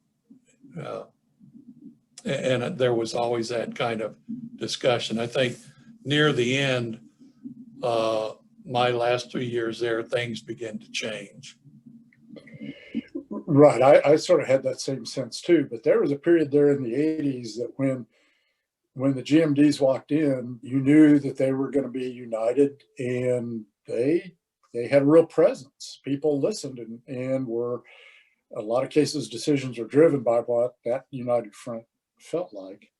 And there was always that kind of discussion. I think near the end, my last 3 years there, things began to change. Right. I sort of had that same sense too, but there was a period there in the 80s that when the GMDs walked in, you knew that they were going to be united, and they had a real presence. People listened and were, a lot of cases, decisions are driven by what that united front felt like.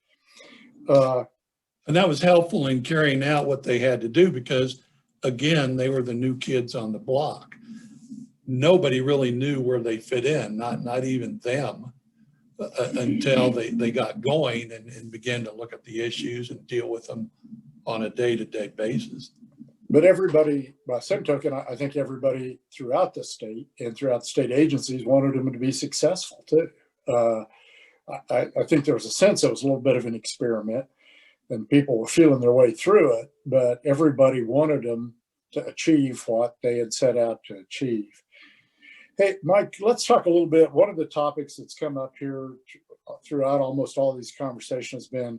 And that was helpful in carrying out what they had to do, because again, they were the new kids on the block. Nobody really knew where they fit in, not even them, until they got going and began to look at the issues and deal with them on a day-to-day basis. But everybody, by the same token, I think everybody throughout the state and throughout the state agencies wanted them to be successful too. I think there was a sense it was a little bit of an experiment, and people were feeling their way through it, but everybody wanted them to achieve what they had set out to achieve. Hey, Mike, let's talk a little bit. One of the topics that's come up here throughout almost all these conversations has been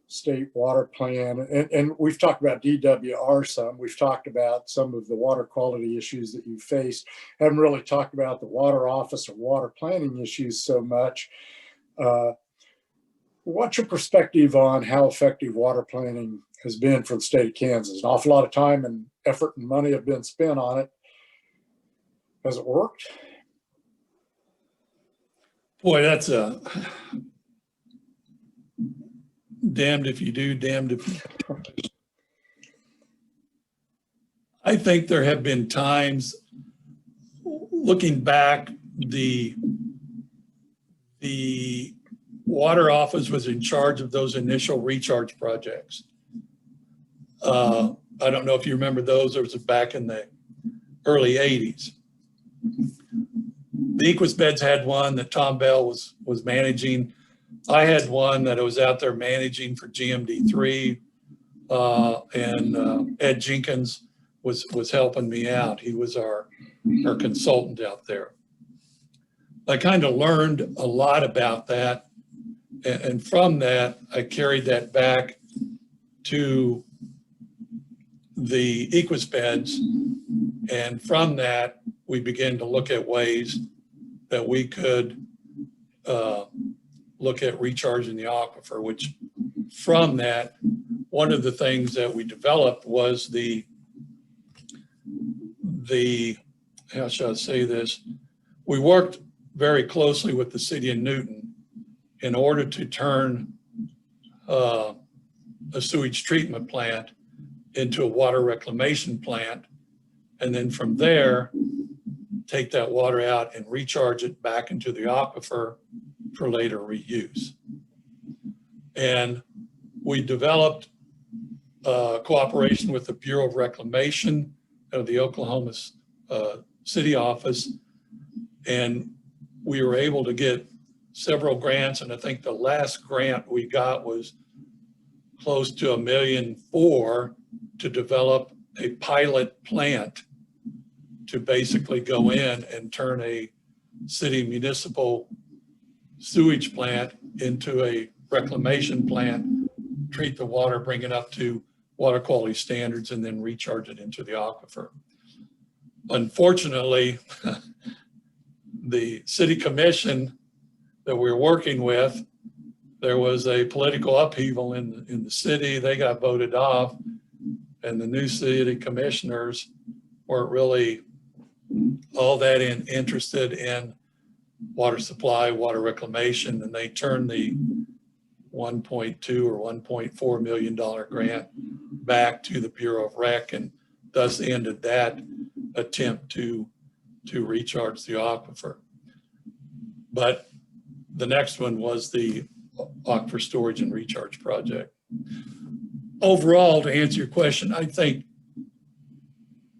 state water plan. And we've talked about DWR some. We've talked about some of the water quality issues that you faced. Haven't really talked about the water office or water planning issues so much. What's your perspective on how effective water planning has been for the state of Kansas? An awful lot of time and effort and money have been spent on it. Has it worked? Boy, that's a damned if you do, damned if you don't. I think there have been times, looking back, the water office was in charge of those initial recharge projects. I don't know if you remember those. It was back in the early 80s. The Equus had one that Tom Bell was managing. I had one that I was out there managing for GMD3, and Ed Jenkins was helping me out. He was our consultant out there. I kind of learned a lot about that. And from that, I carried that back to the Equus beds. And from that, we began to look at ways that we could look at recharging the aquifer, which from that, one of the things that we developed was the how shall I say this? We worked very closely with the city of Newton in order to turn a sewage treatment plant into a water reclamation plant. And then from there, take that water out and recharge it back into the aquifer for later reuse. And we developed cooperation with the Bureau of Reclamation of the Oklahoma City office. And we were able to get several grants. And I think the last grant we got was close to $1.4 million to develop a pilot plant to basically go in and turn a city municipal sewage plant into a reclamation plant, treat the water, bring it up to water quality standards, and then recharge it into the aquifer. Unfortunately, the city commission that we were working with, there was a political upheaval in the city. They got voted off, and the new city commissioners weren't really all that interested in water supply, water reclamation, and they turned the $1.2 or $1.4 million grant back to the Bureau of Rec, and thus ended that attempt to recharge the aquifer. But the next one was the aquifer storage and recharge project. Overall, to answer your question, I think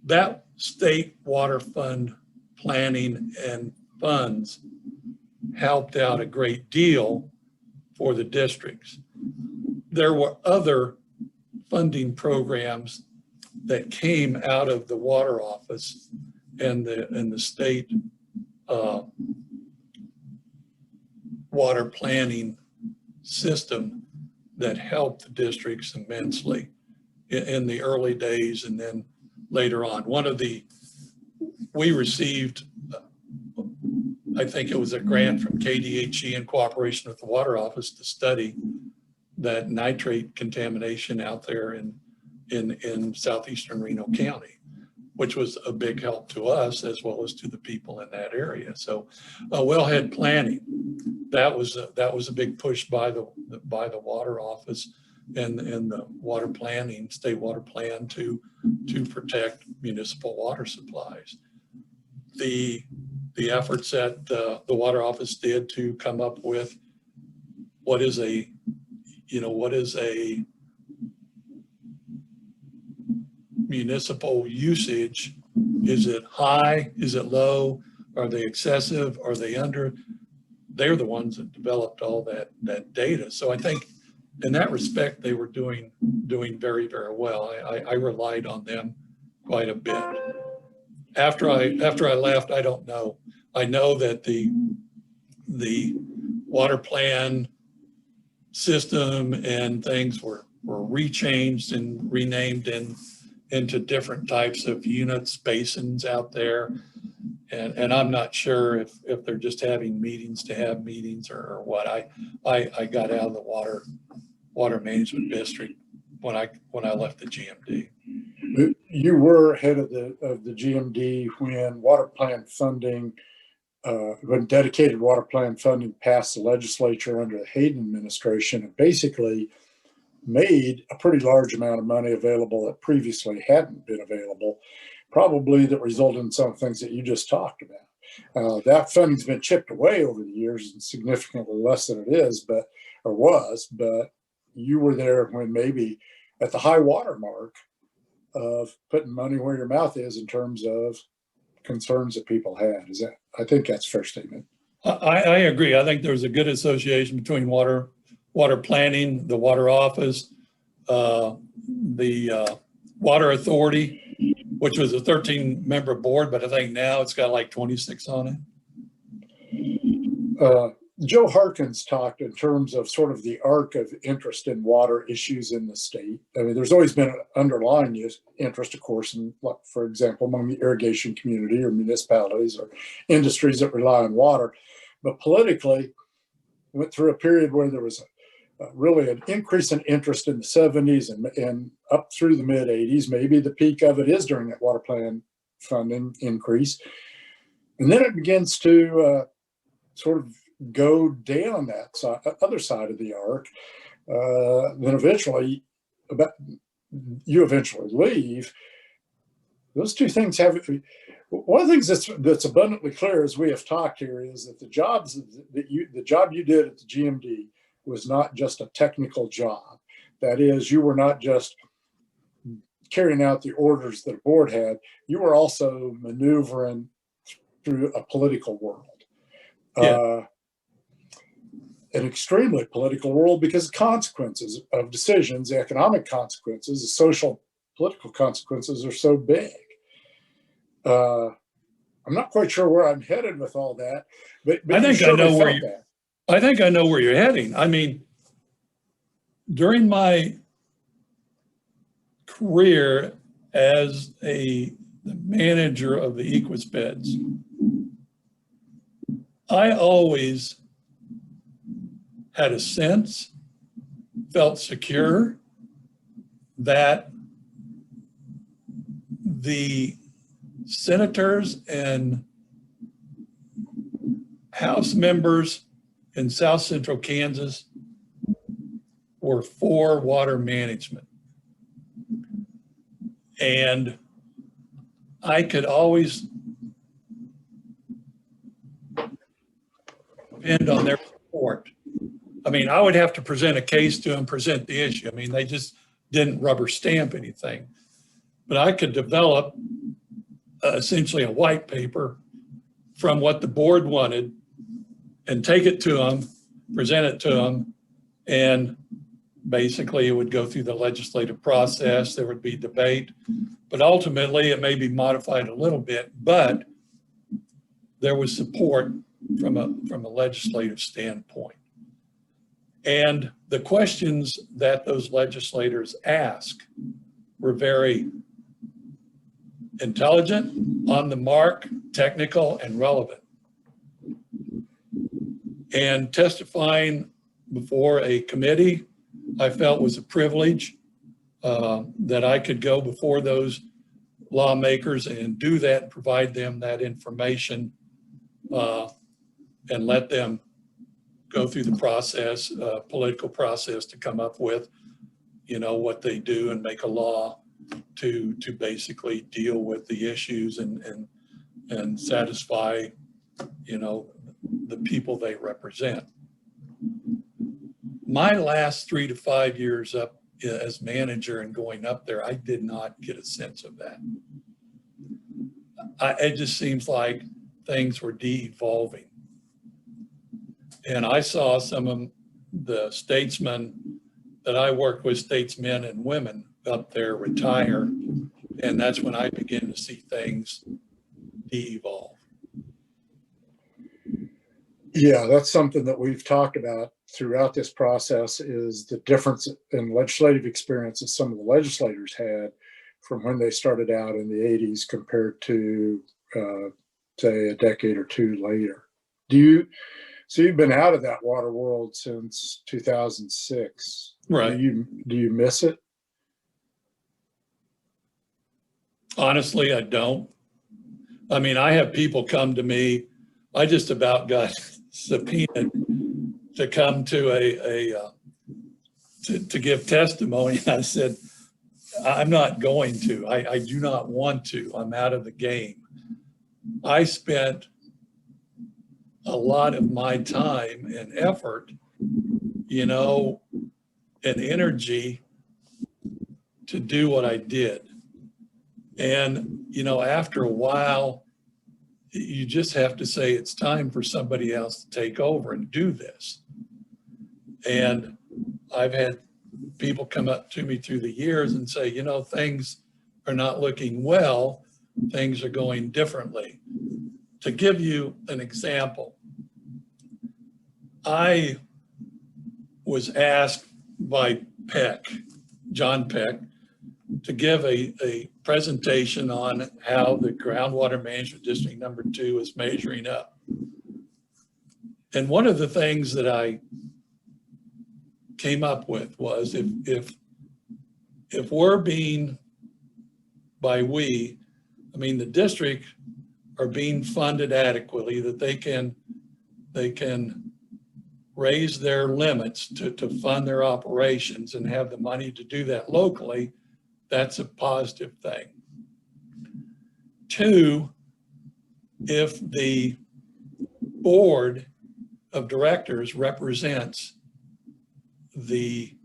that state water fund planning and funds helped out a great deal for the districts. There were other funding programs that came out of the water office and the state water planning system that helped the districts immensely in the early days and then later on. We received, I think it was a grant from KDHE in cooperation with the water office to study that nitrate contamination out there in southeastern Reno County, which was a big help to us as well as to the people in that area. So wellhead planning, that was a big push by the water office and the water planning, state water plan to protect municipal water supplies. The efforts that the water office did to come up with what is a municipal usage. Is it high? Is it low? Are they excessive? Are they under? They're the ones that developed all that data. So I think in that respect, they were doing very, very well. I relied on them quite a bit. After I left, I don't know. I know that the water plan system and things were rechanged and renamed into different types of units, basins out there. And I'm not sure if they're just having meetings to have meetings or what. I got out of the water management district when I left the GMD. You were head of the GMD when water plan funding, when dedicated water plan funding passed the legislature under the Hayden administration, and basically made a pretty large amount of money available that previously hadn't been available, probably that resulted in some things that you just talked about. That funding's been chipped away over the years and significantly less than it is, but you were there when maybe at the high water mark of putting money where your mouth is in terms of concerns that people had. I think that's a fair statement. I agree. I think there's a good association between water planning, the water office, the water authority, which was a 13-member board, but I think now it's got like 26 on it. Joe Harkins talked in terms of sort of the arc of interest in water issues in the state. I mean, there's always been an underlying interest, of course, in, for example, among the irrigation community or municipalities or industries that rely on water. But politically, went through a period where there was really an increase in interest in the 70s and up through the mid 80s. Maybe the peak of it is during that water plan funding increase. And then it begins to sort of go down that other side of the arc. Then eventually, you eventually leave. Those two things have. One of the things that's abundantly clear as we have talked here is that the job you did at the GMD was not just a technical job. That is, you were not just carrying out the orders that a board had. You were also maneuvering through a political world. Yeah. An extremely political world because the consequences of decisions, the economic consequences, the social, political consequences are so big. I'm not quite sure where I'm headed with all that, but I think I know where you're heading. I mean, during my career as the manager of the Equus beds, I always had a sense, felt secure that the senators and House members in South Central Kansas were for water management. And I could always depend on their support. I mean, I would have to present a case to them, present the issue. I mean, they just didn't rubber stamp anything. But I could develop essentially a white paper from what the board wanted and take it to them, present it to them, and basically it would go through the legislative process. There would be debate, but ultimately it may be modified a little bit, but there was support from a legislative standpoint. And the questions that those legislators asked were very intelligent, on the mark, technical, and relevant. And testifying before a committee, I felt was a privilege that I could go before those lawmakers and do that, and provide them that information and let them go through the process, political process to come up with, you know, what they do and make a law to basically deal with the issues and satisfy, you know, the people they represent. My last 3 to 5 years up as manager and going up there, I did not get a sense of that. It just seems like things were de-evolving. And I saw some of the statesmen that I worked with, statesmen and women up there, retire. And that's when I began to see things de-evolve. Yeah, that's something that we've talked about throughout this process, is the difference in legislative experience that some of the legislators had from when they started out in the 80s compared to, say, a decade or two later. So you've been out of that water world since 2006. Right. Do you miss it? Honestly, I don't. I mean, I have people come to me. I just about got subpoenaed to come to to give testimony. I said, I'm not going to. I do not want to. I'm out of the game. I spent a lot of my time and effort, you know, and energy to do what I did. And, you know, after a while, you just have to say it's time for somebody else to take over and do this. And I've had people come up to me through the years and say, you know, things are not looking well, things are going differently. To give you an example, I was asked by Peck, John Peck, to give a presentation on how the Groundwater Management District number 2 is measuring up. And one of the things that I came up with was if we're being, by we, I mean the district are being funded adequately, that they can raise their limits to fund their operations and have the money to do that locally, that's a positive thing. 2, if the board of directors represents the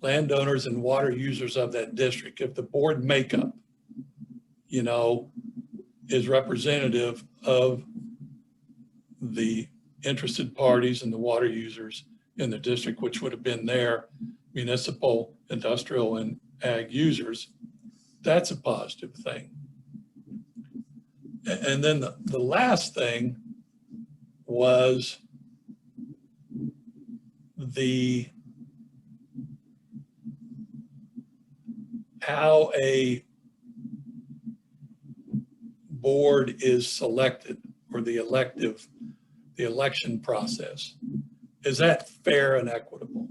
landowners and water users of that district, if the board makeup, you know, is representative of the interested parties and the water users in the district, which would have been their municipal, industrial, and ag users, that's a positive thing. And then the last thing was how a board is selected, or the election process. Is that fair and equitable?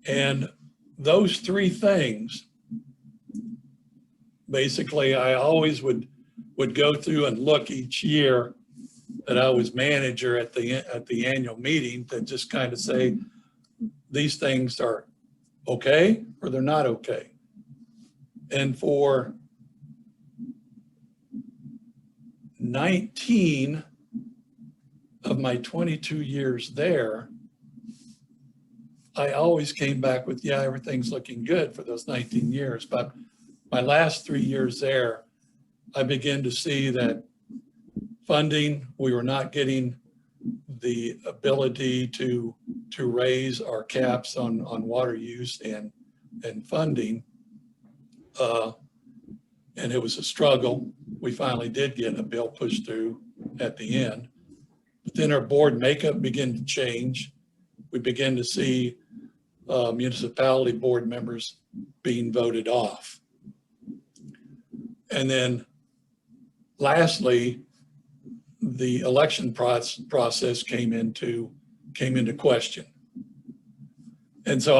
And those 3 things, basically, I always would go through and look each year that I was manager at the annual meeting to just kind of say, these things are okay or they're not okay. And for 19 of my 22 years there, I always came back with, yeah, everything's looking good for those 19 years. But my last 3 years there, I began to see that funding, we were not getting the ability to raise our caps on water use and funding. And it was a struggle. We finally did get a bill pushed through at the end. But then our board makeup began to change. We began to see municipality board members being voted off. And then lastly, the election process came into question. And so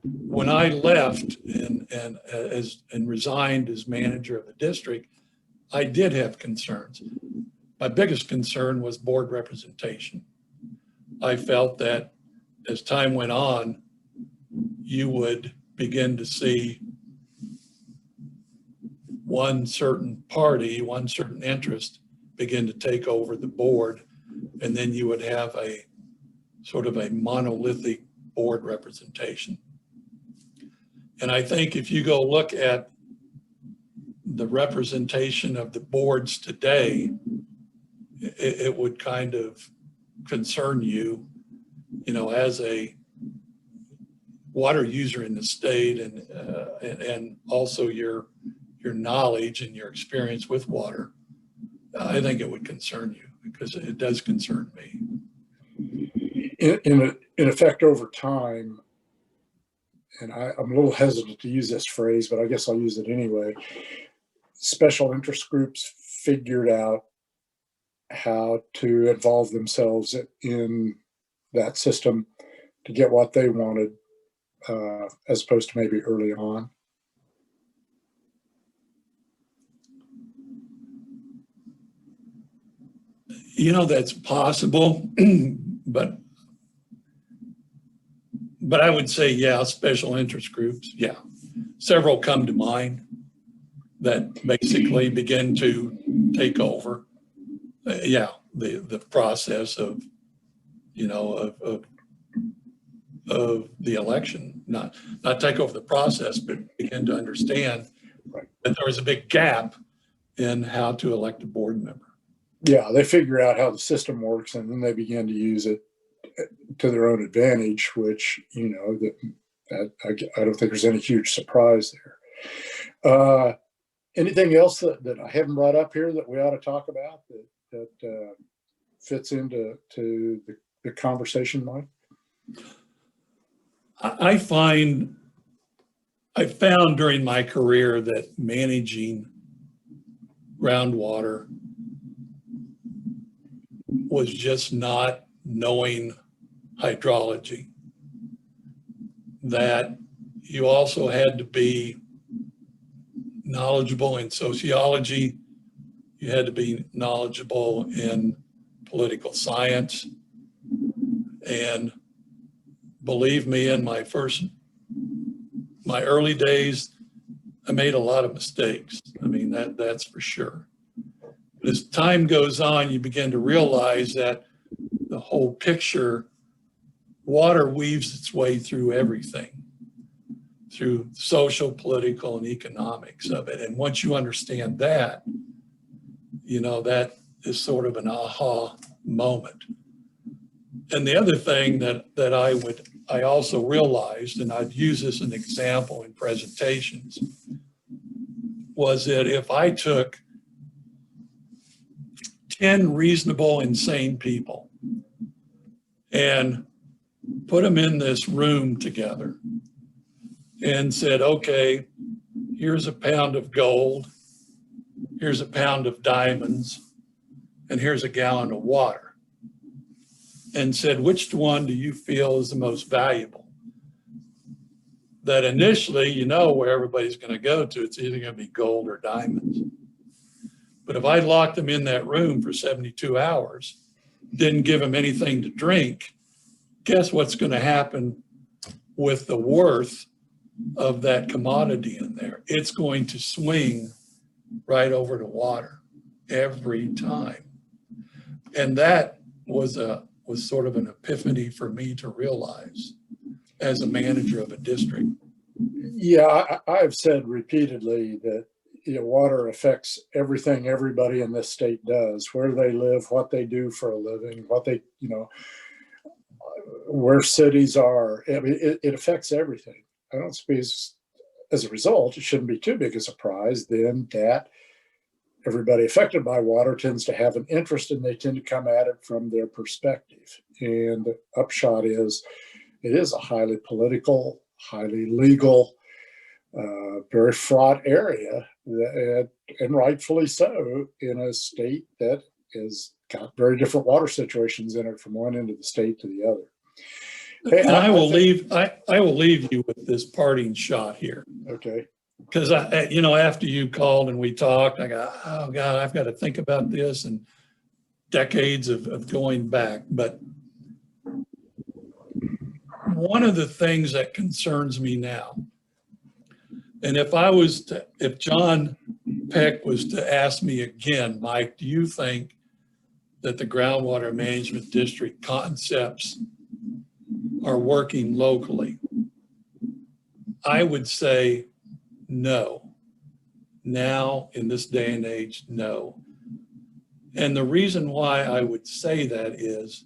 when I left and resigned as manager of the district, I did have concerns. My biggest concern was board representation. I felt that as time went on, you would begin to see one certain party, one certain interest begin to take over the board, and then you would have a sort of a monolithic board representation. And I think if you go look at the representation of the boards today, it would kind of concern you, you know, as a water user in the state, and also your knowledge and your experience with water. I think it would concern you, because it does concern me. In effect, over time, and I'm a little hesitant to use this phrase, but I guess I'll use it anyway, special interest groups figured out how to involve themselves in that system to get what they wanted, as opposed to maybe early on. You know, that's possible, but I would say, yeah, special interest groups, yeah. Several come to mind that basically begin to take over. Yeah, the process of, you know, of the election, not take over the process, but begin to understand that there was a big gap in how to elect a board member. Yeah, they figure out how the system works, and then they begin to use it to their own advantage, which, you know, that I don't think there's any huge surprise there. Anything else that I haven't brought up here that we ought to talk about that fits into the conversation, Mike? I found during my career that managing groundwater was just not knowing hydrology, that you also had to be knowledgeable in sociology, you had to be knowledgeable in political science, and believe me, in my early days, I made a lot of mistakes. I mean, that's for sure. But as time goes on, you begin to realize that the whole picture, water weaves its way through everything, through social, political, and economics of it. And once you understand that, you know, that is sort of an aha moment. And the other thing that I also realized, and I'd use this as an example in presentations, was that if I took 10 reasonable, insane people and put them in this room together and said, okay, here's a pound of gold, here's a pound of diamonds, and here's a gallon of water, and said, which one do you feel is the most valuable? That initially, you know where everybody's going to go to. It's either going to be gold or diamonds. But if I locked them in that room for 72 hours, didn't give them anything to drink, guess what's going to happen with the worth of that commodity in there? It's going to swing right over to water every time. And that was sort of an epiphany for me to realize as a manager of a district. Yeah, I've said repeatedly that, you know, water affects everything everybody in this state does, where they live, what they do for a living, what they, you know, where cities are. I mean, it affects everything. I don't suppose as a result, it shouldn't be too big a surprise then that everybody affected by water tends to have an interest, and they tend to come at it from their perspective. And the upshot is, it is a highly political, highly legal, very fraught area, and rightfully so, in a state that has got very different water situations in it from one end of the state to the other. Hey, and I will leave you with this parting shot here. Okay. Because you know, after you called and we talked, I go, oh God, I've got to think about this, and decades of going back. But one of the things that concerns me now, and if John Peck was to ask me again, Mike, do you think that the Groundwater Management District concepts are working locally? I would say no. Now, in this day and age, no. And the reason why I would say that is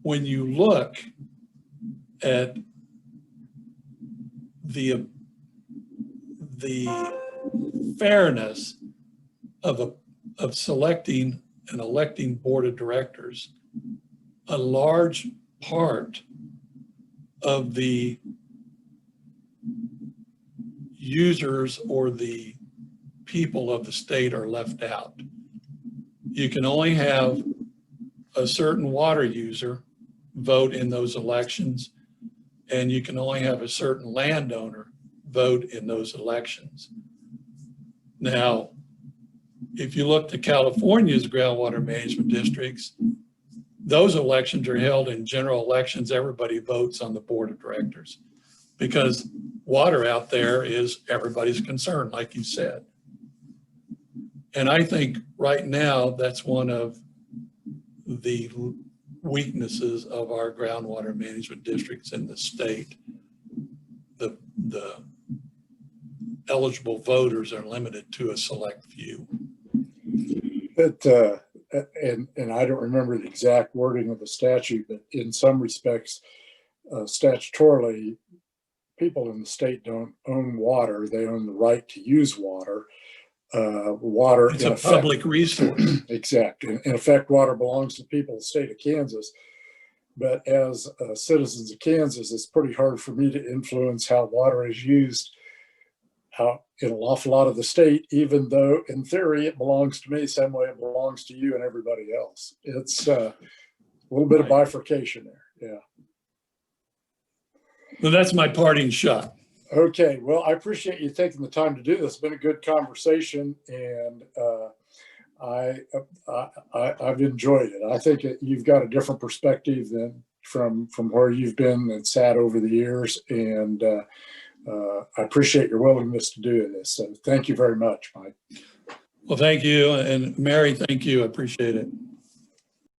when you look at the fairness of selecting and electing board of directors, a large part of the users or the people of the state are left out. You can only have a certain water user vote in those elections, and you can only have a certain landowner vote in those elections. Now, if you look to California's groundwater management districts, those elections are held in general elections. Everybody votes on the board of directors because water out there is everybody's concern, like you said. And I think right now that's one of the weaknesses of our groundwater management districts in the state. The eligible voters are limited to a select few. But, and I don't remember the exact wording of the statute, but in some respects, statutorily, people in the state don't own water. They own the right to use water. Water, It's in a effect, public resource. exactly. In effect, water belongs to the people of the state of Kansas. But as citizens of Kansas, it's pretty hard for me to influence how water is used out in an awful lot of the state, even though in theory it belongs to me, same way it belongs to you and everybody else. It's a little bit of bifurcation there. Yeah. Well, that's my parting shot. Okay. Well, I appreciate you taking the time to do this. It's been a good conversation, and I've enjoyed it. I think you've got a different perspective than from where you've been and sat over the years, and I appreciate your willingness to do this. So thank you very much, Mike. Well, thank you. And Mary, thank you. I appreciate it.